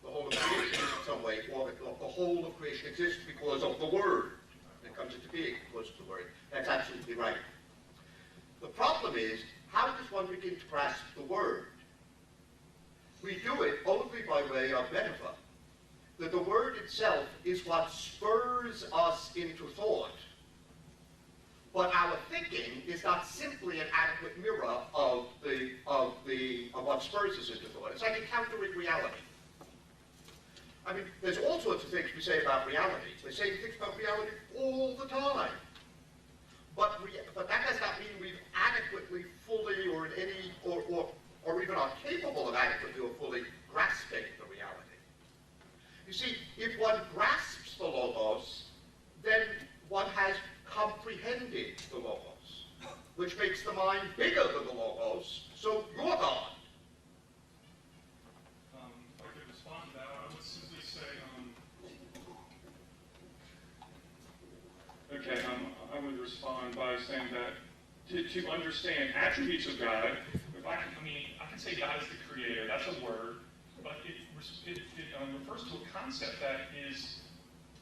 The whole of creation in some way, or the whole of creation exists because of the Word. It comes into being because of the Word. That's absolutely right. The problem is, how does one begin to grasp the Word? We do it only by way of metaphor. That the Word itself is what spurs us into thought. But our thinking is not simply an adequate mirror of what spurs us into thought. It's like encountering reality. I mean, there's all sorts of things we say about reality. They say things about reality all the time. But that does not mean we've adequately, fully, or in any, or even are capable of adequately or fully grasping the reality. You see, if one grasps the Logos, then one has comprehended the Logos, which makes the mind bigger than the Logos, so you're God. If I could respond to that, I would simply say, I would respond by saying that to understand attributes of God, I can say God is the Creator. That's a concept that is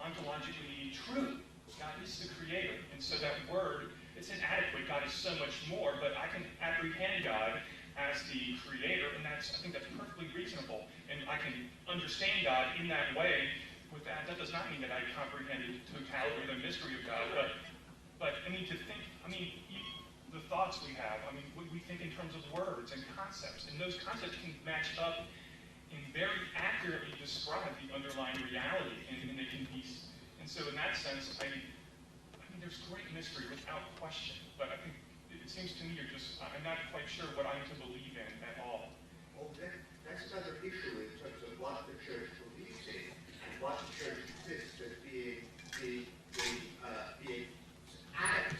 ontologically true. God is the creator, and so that word, it's inadequate. God is so much more, but I can apprehend God as the creator, and I think that's perfectly reasonable. And I can understand God in that way. With that does not mean that I comprehend the totality or the mystery of God, but I mean, the thoughts we have, I mean, we think in terms of words and concepts, and those concepts can match up and very accurately describe the underlying reality, and they can be, and so in that sense, I mean, there's great mystery without question, but I think it seems to me I'm not quite sure what I'm to believe in at all. Well, that's another issue in terms of what the church believes in, and what the church insists as being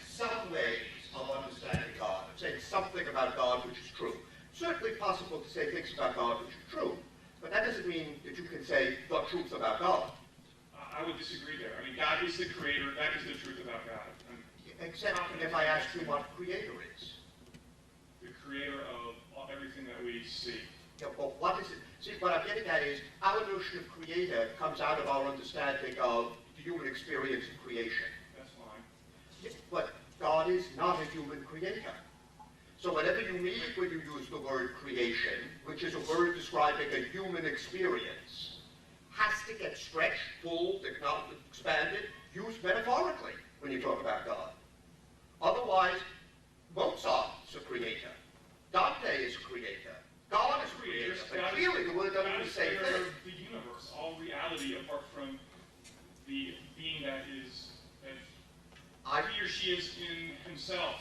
some ways of understanding God, of saying something about God which is true. Certainly possible to say things about God which are true, but that doesn't mean that you can say the truth about God. I would disagree there. I mean, God is the creator. That is the truth about God. Except if I ask you what creator is. The creator of everything that we see. Yeah, well, what is it? See, what I'm getting at is our notion of creator comes out of our understanding of the human experience of creation. That's fine. Yes, but God is not a human creator. So whatever you mean when you use the word creation, which is a word describing a human experience, has to get stretched, pulled, expanded, used metaphorically when you talk about God. Otherwise, Mozart's a creator. Dante is a creator. God is a creator. But clearly the word doesn't mean the same thing. The universe, all reality apart from the being that is, that he or she is in himself.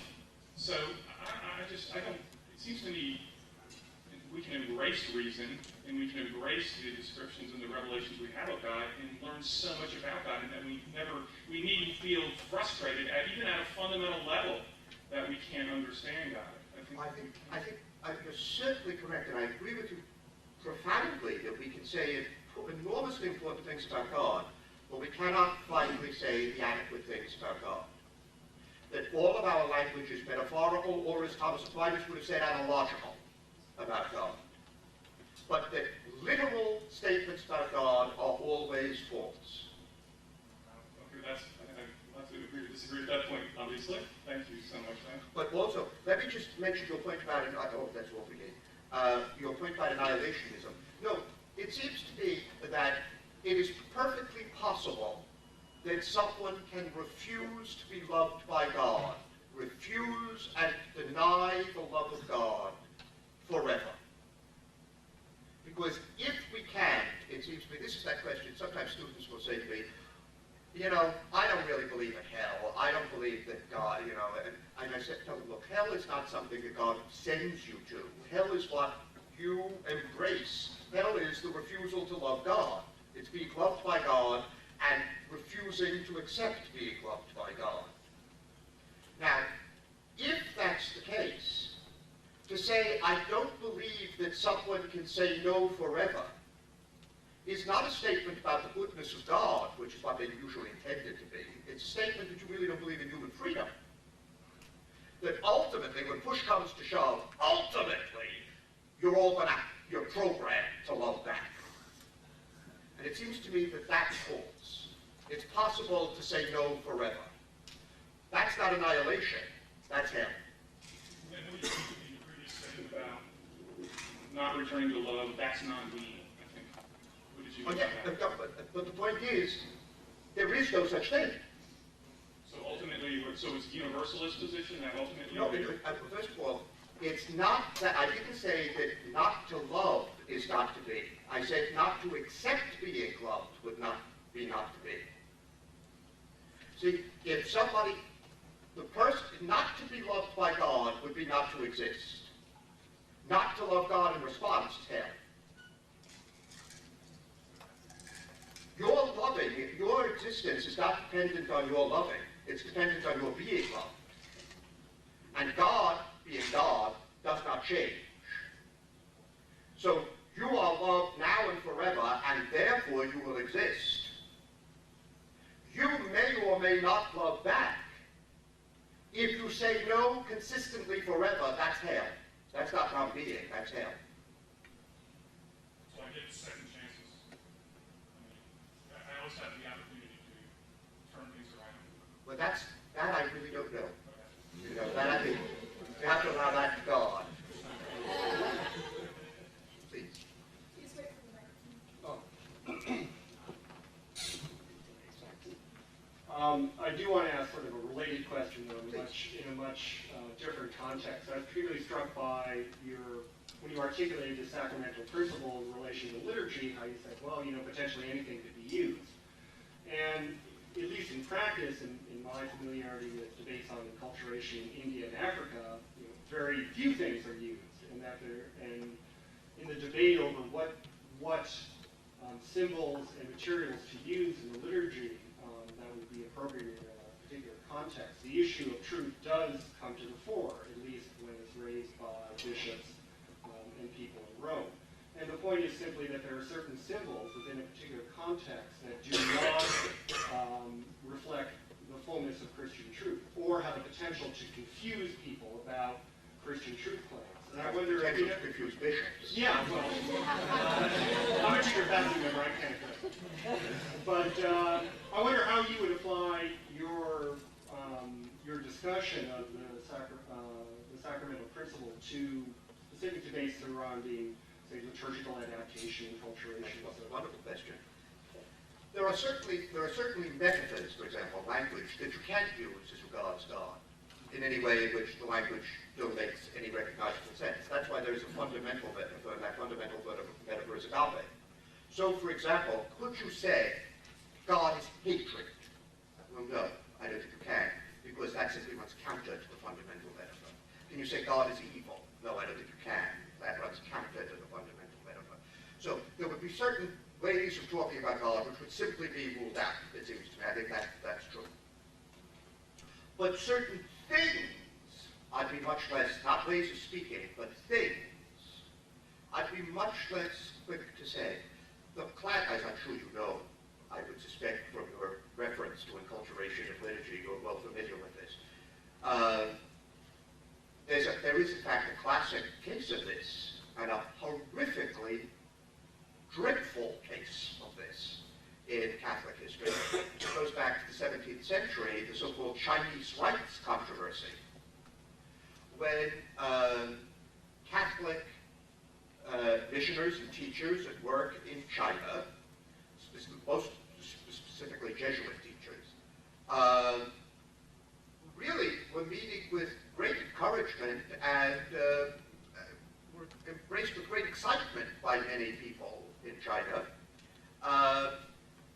So I don't, it seems to me we can embrace reason and we can embrace the descriptions and the revelations we have of God and learn so much about God, and that we needn't feel frustrated even at a fundamental level that we can't understand God. I think you're certainly correct, and I agree with you profoundly that we can say enormously important things about God, but we cannot finally say the adequate things about God. That all of our language is metaphorical, or as Thomas Aquinas would have said, analogical about God. But that literal statements about God are always false. Okay, I'll have to agree to disagree at that point, obviously. Thank you so much, man. But also, let me just mention your point about, that's all for you. Your point about annihilationism. No, it seems to me that it is perfectly possible that someone can refuse to be loved by God, refuse and deny the love of God forever. Because if we can't, it seems to me, this is that question, sometimes students will say to me, you know, I don't really believe in hell. I don't believe that God, you know, and I said, no, look, hell is not something that God sends you to. Hell is what you embrace. Hell is the refusal to love God. It's being loved by God and refusing to accept being loved by God. Now, if that's the case, to say, I don't believe that someone can say no forever, is not a statement about the goodness of God, which is what they usually intended to be. It's a statement that you really don't believe in human freedom. That ultimately, when push comes to shove, ultimately, you're programmed to love back. And it seems to me that that's false. It's possible to say no forever. That's not annihilation. That's hell. Yeah, I know you said in your previous statement about not returning to love, that's non-being, I think. What did you mean by that? But the point is, there is no such thing. So ultimately, so it's universalist position that ultimately... No, first of all, it's not that, I didn't say that not to love is not to be. I said not to accept being loved would not be not to be. See, if somebody, the person, not to be loved by God would be not to exist. Not to love God in response is hell. Your loving, your existence is not dependent on your loving. It's dependent on your being loved. And God, being God, does not change. So you are loved now and forever, and therefore you will exist. You may or may not love back. If you say no consistently forever, that's hell. That's not non-being, that's hell. So I get second chances. always have the opportunity to turn things around. But that I really don't know. Okay. You know, that I think we have to allow that to God. Please. Please wait for the microphone. I do want to ask sort of a related question, though, in a much different context. I was particularly struck by when you articulated the sacramental principle in relation to liturgy, how you said, well, you know, potentially anything could be used. And at least in practice, in my familiarity with debates on enculturation in India and Africa, you know, very few things are used, and in the debate over what symbols and materials to use in the liturgy that would be appropriate in a particular context, the issue of truth does come to the fore, at least when it's raised by bishops and people in Rome. And the point is simply that there are certain symbols within a particular context that do not reflect the fullness of Christian truth, or have the potential to confuse people about Christian truth claims. And I wonder if you confuse bishops. yeah, well, I'm a junior faculty member, I can't do it. But I wonder how you would apply your discussion of the sacramental principle to specific debates surrounding, say, liturgical adaptation, enculturation. That's a wonderful question. There are certainly metaphors, for example, language, that you can't use as regards God in any way in which the language still makes any recognizable sense. That's why there is a fundamental metaphor, and that fundamental metaphor is agape. So, for example, could you say God is hatred? Well, no, I don't think you can, because that simply runs counter to the fundamental metaphor. Can you say God is evil? No, I don't think you can. That runs counter to the fundamental metaphor. So there would be certain ways of talking about God which would simply be ruled out, it seems to me. I think that's true. But certain things, I'd be much less, not ways of speaking, but things, I'd be much less quick to say. As I'm sure you know, I would suspect from your reference to enculturation of liturgy, you're well familiar with this. There is, in fact, a classic case of this, and a horrifically dreadful case of this in Catholic history. It goes back to the 17th century, the so-called Chinese rites controversy, when Catholic missioners and teachers at work in China, most specifically Jesuit teachers, really were meeting with great encouragement and were embraced with great excitement by many people in China,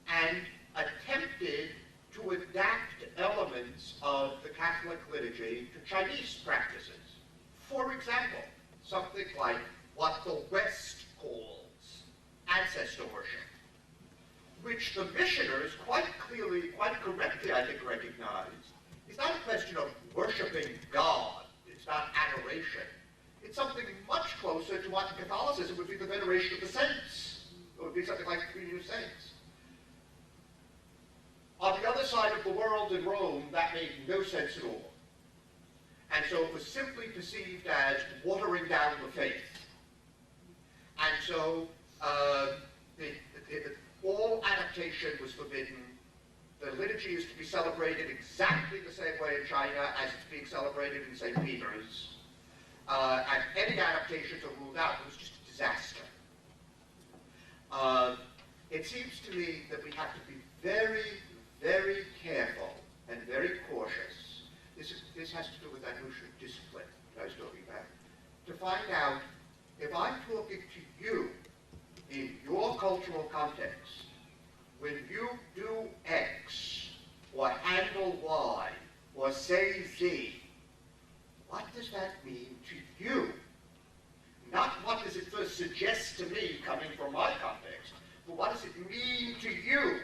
and attempted to adapt elements of the Catholic liturgy to Chinese practices. For example, something like what the West calls ancestor worship, which the missioners quite clearly, quite correctly, I think, recognized. It's not a question of worshiping God. It's not adoration. It's something much closer to what in Catholicism would be the veneration of the saints. It would be something like the communion of saints. On the other side of the world in Rome, that made no sense at all. And so it was simply perceived as watering down the faith. And so all adaptation was forbidden. The liturgy is to be celebrated exactly the same way in China as it's being celebrated in St. Peter's. And any adaptations are ruled out. It was just a disaster. It seems to me that we have to be very, very careful and very cautious. This has to do with that notion of discipline that I was talking about. To find out, if I'm talking to you in your cultural context, when you do X, or handle Y, or say Z, what does that mean to you? Not what does it first suggest to me coming from my context, but what does it mean to you?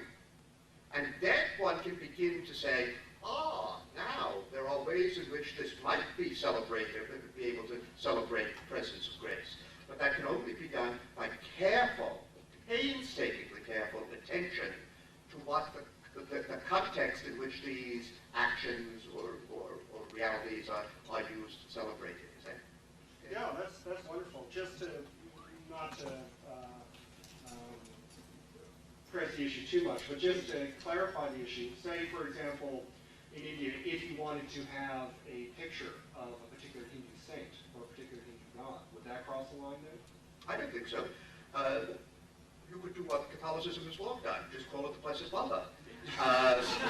And then one can begin to say, now there are ways in which this might be celebrated, be able to celebrate the presence of grace. But that can only be done by careful, painstakingly careful attention to what the context in which these actions or realities are used and celebrated. Yeah, press the issue too much, but just to clarify the issue, say, for example, in India, if you wanted to have a picture of a particular Hindu saint or a particular Hindu god, would that cross the line then? I don't think so. You could do what Catholicism has long done, just call it the Blessed Mother. Oh, that's fine.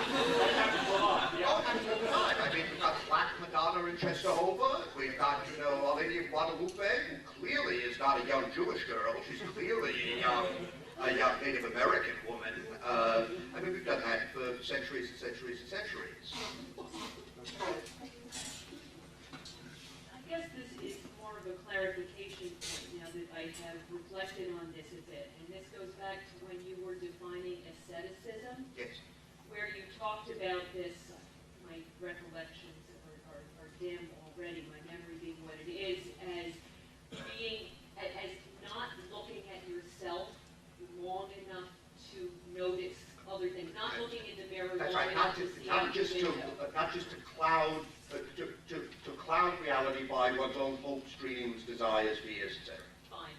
I mean, we've got Black Madonna in Czestochowa. We've got, Our Lady of Guadalupe, who clearly is not a young Jewish girl. She's clearly a young Native American woman. I mean, we've done that for centuries and centuries and centuries. I guess this is more of a clarification point now that I have reflected on this a bit. And this goes back to when you were defining asceticism. Yes. Where you talked about this, my recollections are dim already, my memory being what it is, as not looking at yourself long enough to notice other things, not looking in the mirror That's long right. enough to see out the window. Not just to cloud reality by one's own hopes, dreams, desires, fears, etc. Fine.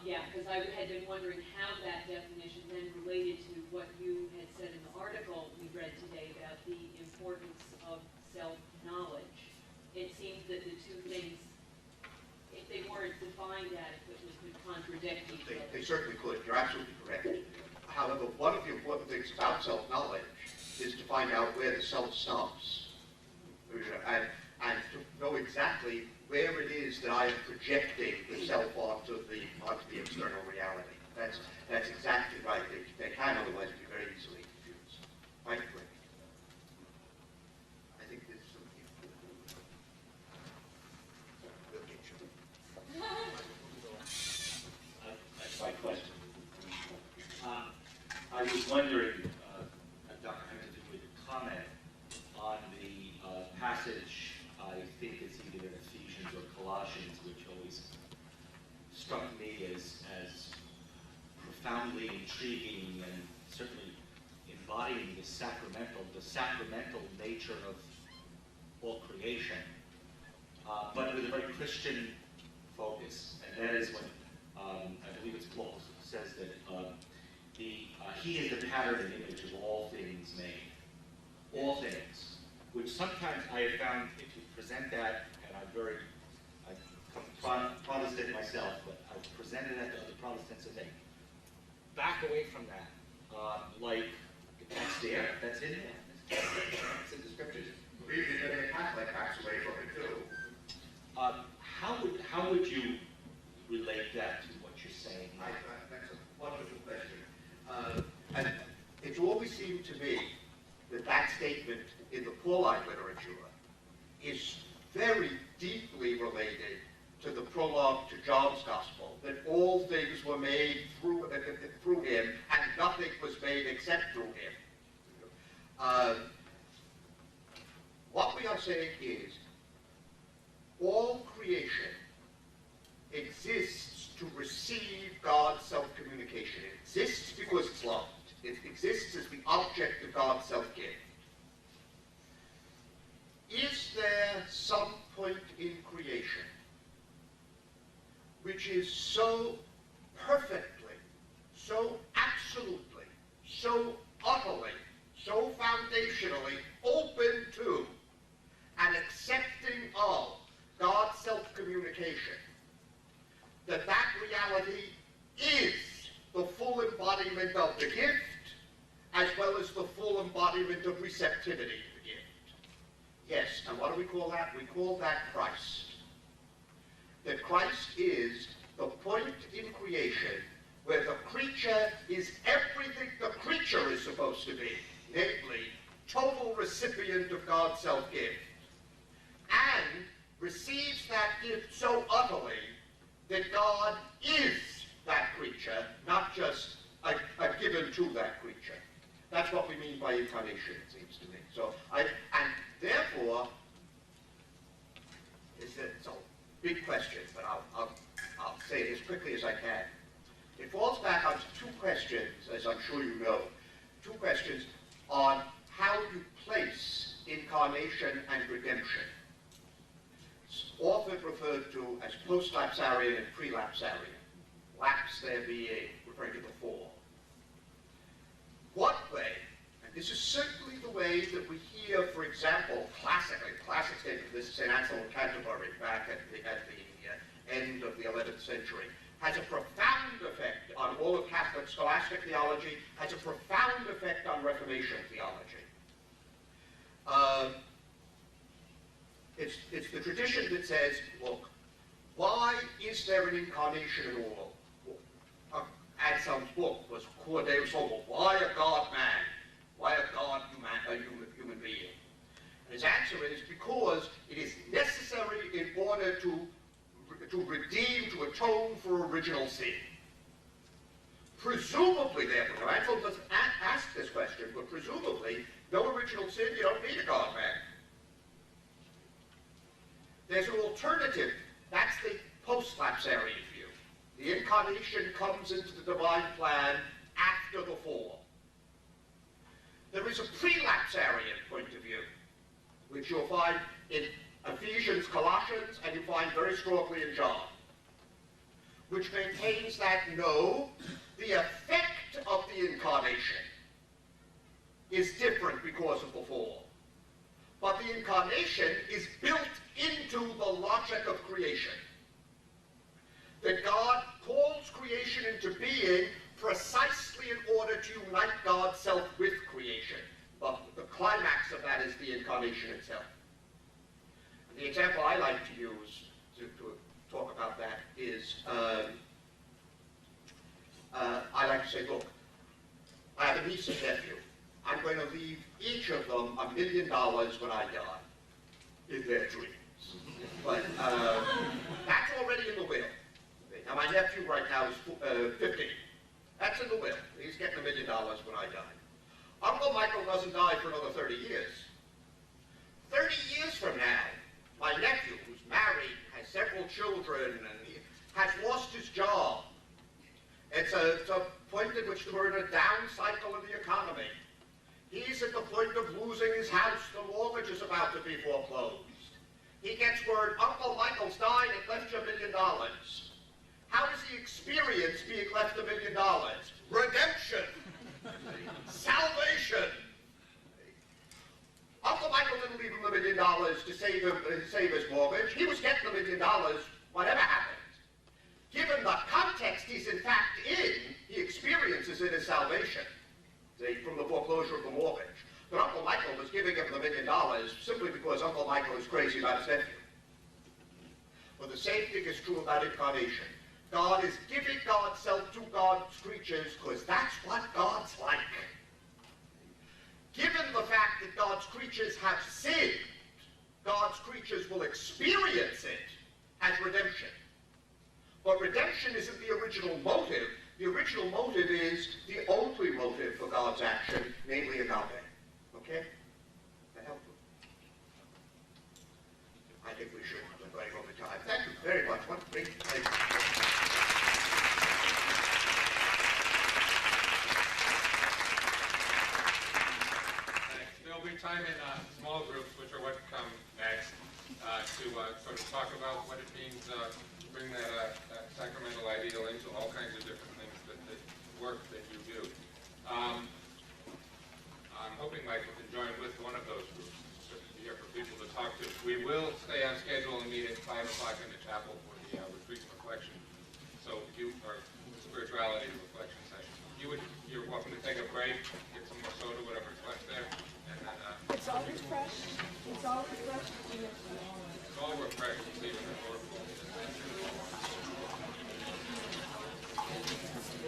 Yeah, because I had been wondering how that definition then related to what you had said in the article we read today about the importance of self-knowledge. It seems that the two things, if they weren't defined adequately, could contradict each other. They certainly could. You're absolutely correct. However, one of the important things about self-knowledge is to find out where the self stops, and to know exactly where it is that I am projecting the self onto the external reality. That's exactly right. They can otherwise be very easily confused. Quite quick. I think there's something. That's my question. I was wondering, Dr. Hunter, if you would comment on the passage, I think it's either in Ephesians or Colossians, which always struck me as profoundly intriguing and certainly embodying the sacramental nature of all creation, but with a very Christian focus. And that is when, I believe it's Paul says that he is the pattern and image of all things made. All things. Which sometimes I have found, if you present that, and I'm Protestant myself, but I've presented that to other Protestants and they back away from that. Like, that's there, that's in there. It's in the scriptures. Even the Catholic backs away from it too. How would you relate that to what you're saying? That's a wonderful question. And it's always seemed to me that that statement in the Pauline literature is very deeply related to the prologue to John's Gospel, that all things were made through him, and nothing was made except through him. What we are saying is, all creation exists to receive God's self-communication. It exists because it's loved. It exists as the object of God's self-gift. Is there some point in creation which is so perfectly, so absolutely, so utterly, so foundationally open to and accepting of God's self-communication that that reality is the full embodiment of the gift as well as the full embodiment of receptivity to the gift? Yes, and what do we call that? We call that Christ. That Christ is the point in creation where the creature is everything the creature is supposed to be, namely, total recipient of God's self-gift, and receives that gift so utterly that God is that creature, not just a given to that creature. That's what we mean by incarnation, it seems to me. So, and therefore, it's a big question, but I'll say it as quickly as I can. It falls back on two questions, as I'm sure you know, two questions on how you place incarnation and redemption. It's often referred to as post-lapsarian and pre-lapsarian. Lapse there being referring to the fall. And this is certainly the way that we hear, for example, classic statement of this St. Anselm of Canterbury back at the end of the 11th century, has a profound effect on all of Catholic scholastic theology, has a profound effect on Reformation theology. It's the tradition that says, look, why is there an incarnation at all? Anselm's book was Cor Deus Homo, why a God-man? Why a God human being? And his answer is because it is necessary in order to redeem, to atone for original sin. Presumably, therefore, now Anselm doesn't ask this question, but presumably, no original sin, you don't need a God-man. There's an alternative. That's the post-lapsarian view. The incarnation comes into the divine plan after the fall. There is a pre-lapsarian point of view, which you'll find in Ephesians, Colossians, and you find very strongly in John, which maintains that no, the effect of the incarnation is different because of the fall. But the incarnation is built into the logic of creation. That God calls creation into being precisely in order to unite God's self with creation. But the climax of that is the incarnation itself. And the example I like to use to talk about that is, I like to say, look, I have a niece and nephew. I'm going to leave each of them $1 million when I die, in their dreams. But that's already in the will. Now my nephew right now is 15. That's in the will. He's getting $1 million when I die. Uncle Michael doesn't die for another 30 years. 30 years from now, my nephew, who's married, has several children, and he has lost his job. It's a point at which we're in a down cycle of the economy. He's at the point of losing his house. The mortgage is about to be foreclosed. He gets word, Uncle Michael's died and left you $1 million. How does he experience being left $1 million? Redemption. Salvation. Uncle Michael didn't leave him $1 million to save his mortgage. He was getting $1 million whatever happened. Given the context he's in fact in, he experiences it as salvation, from the foreclosure of the mortgage. But Uncle Michael was giving him the $1 million simply because Uncle Michael is crazy about his nephew. Well, the same thing is true about incarnation. God is giving God's self to God's creatures because that's what God's like. Given the fact that God's creatures have sinned, God's creatures will experience it as redemption. But redemption isn't the original motive. The original motive is the only motive for God's action, namely agape. Okay? That helpful? I think we should. I'm going over time. Thank you very much. What a great pleasure. There'll be time in small groups, which are what come next, to sort of talk about what it means to bring that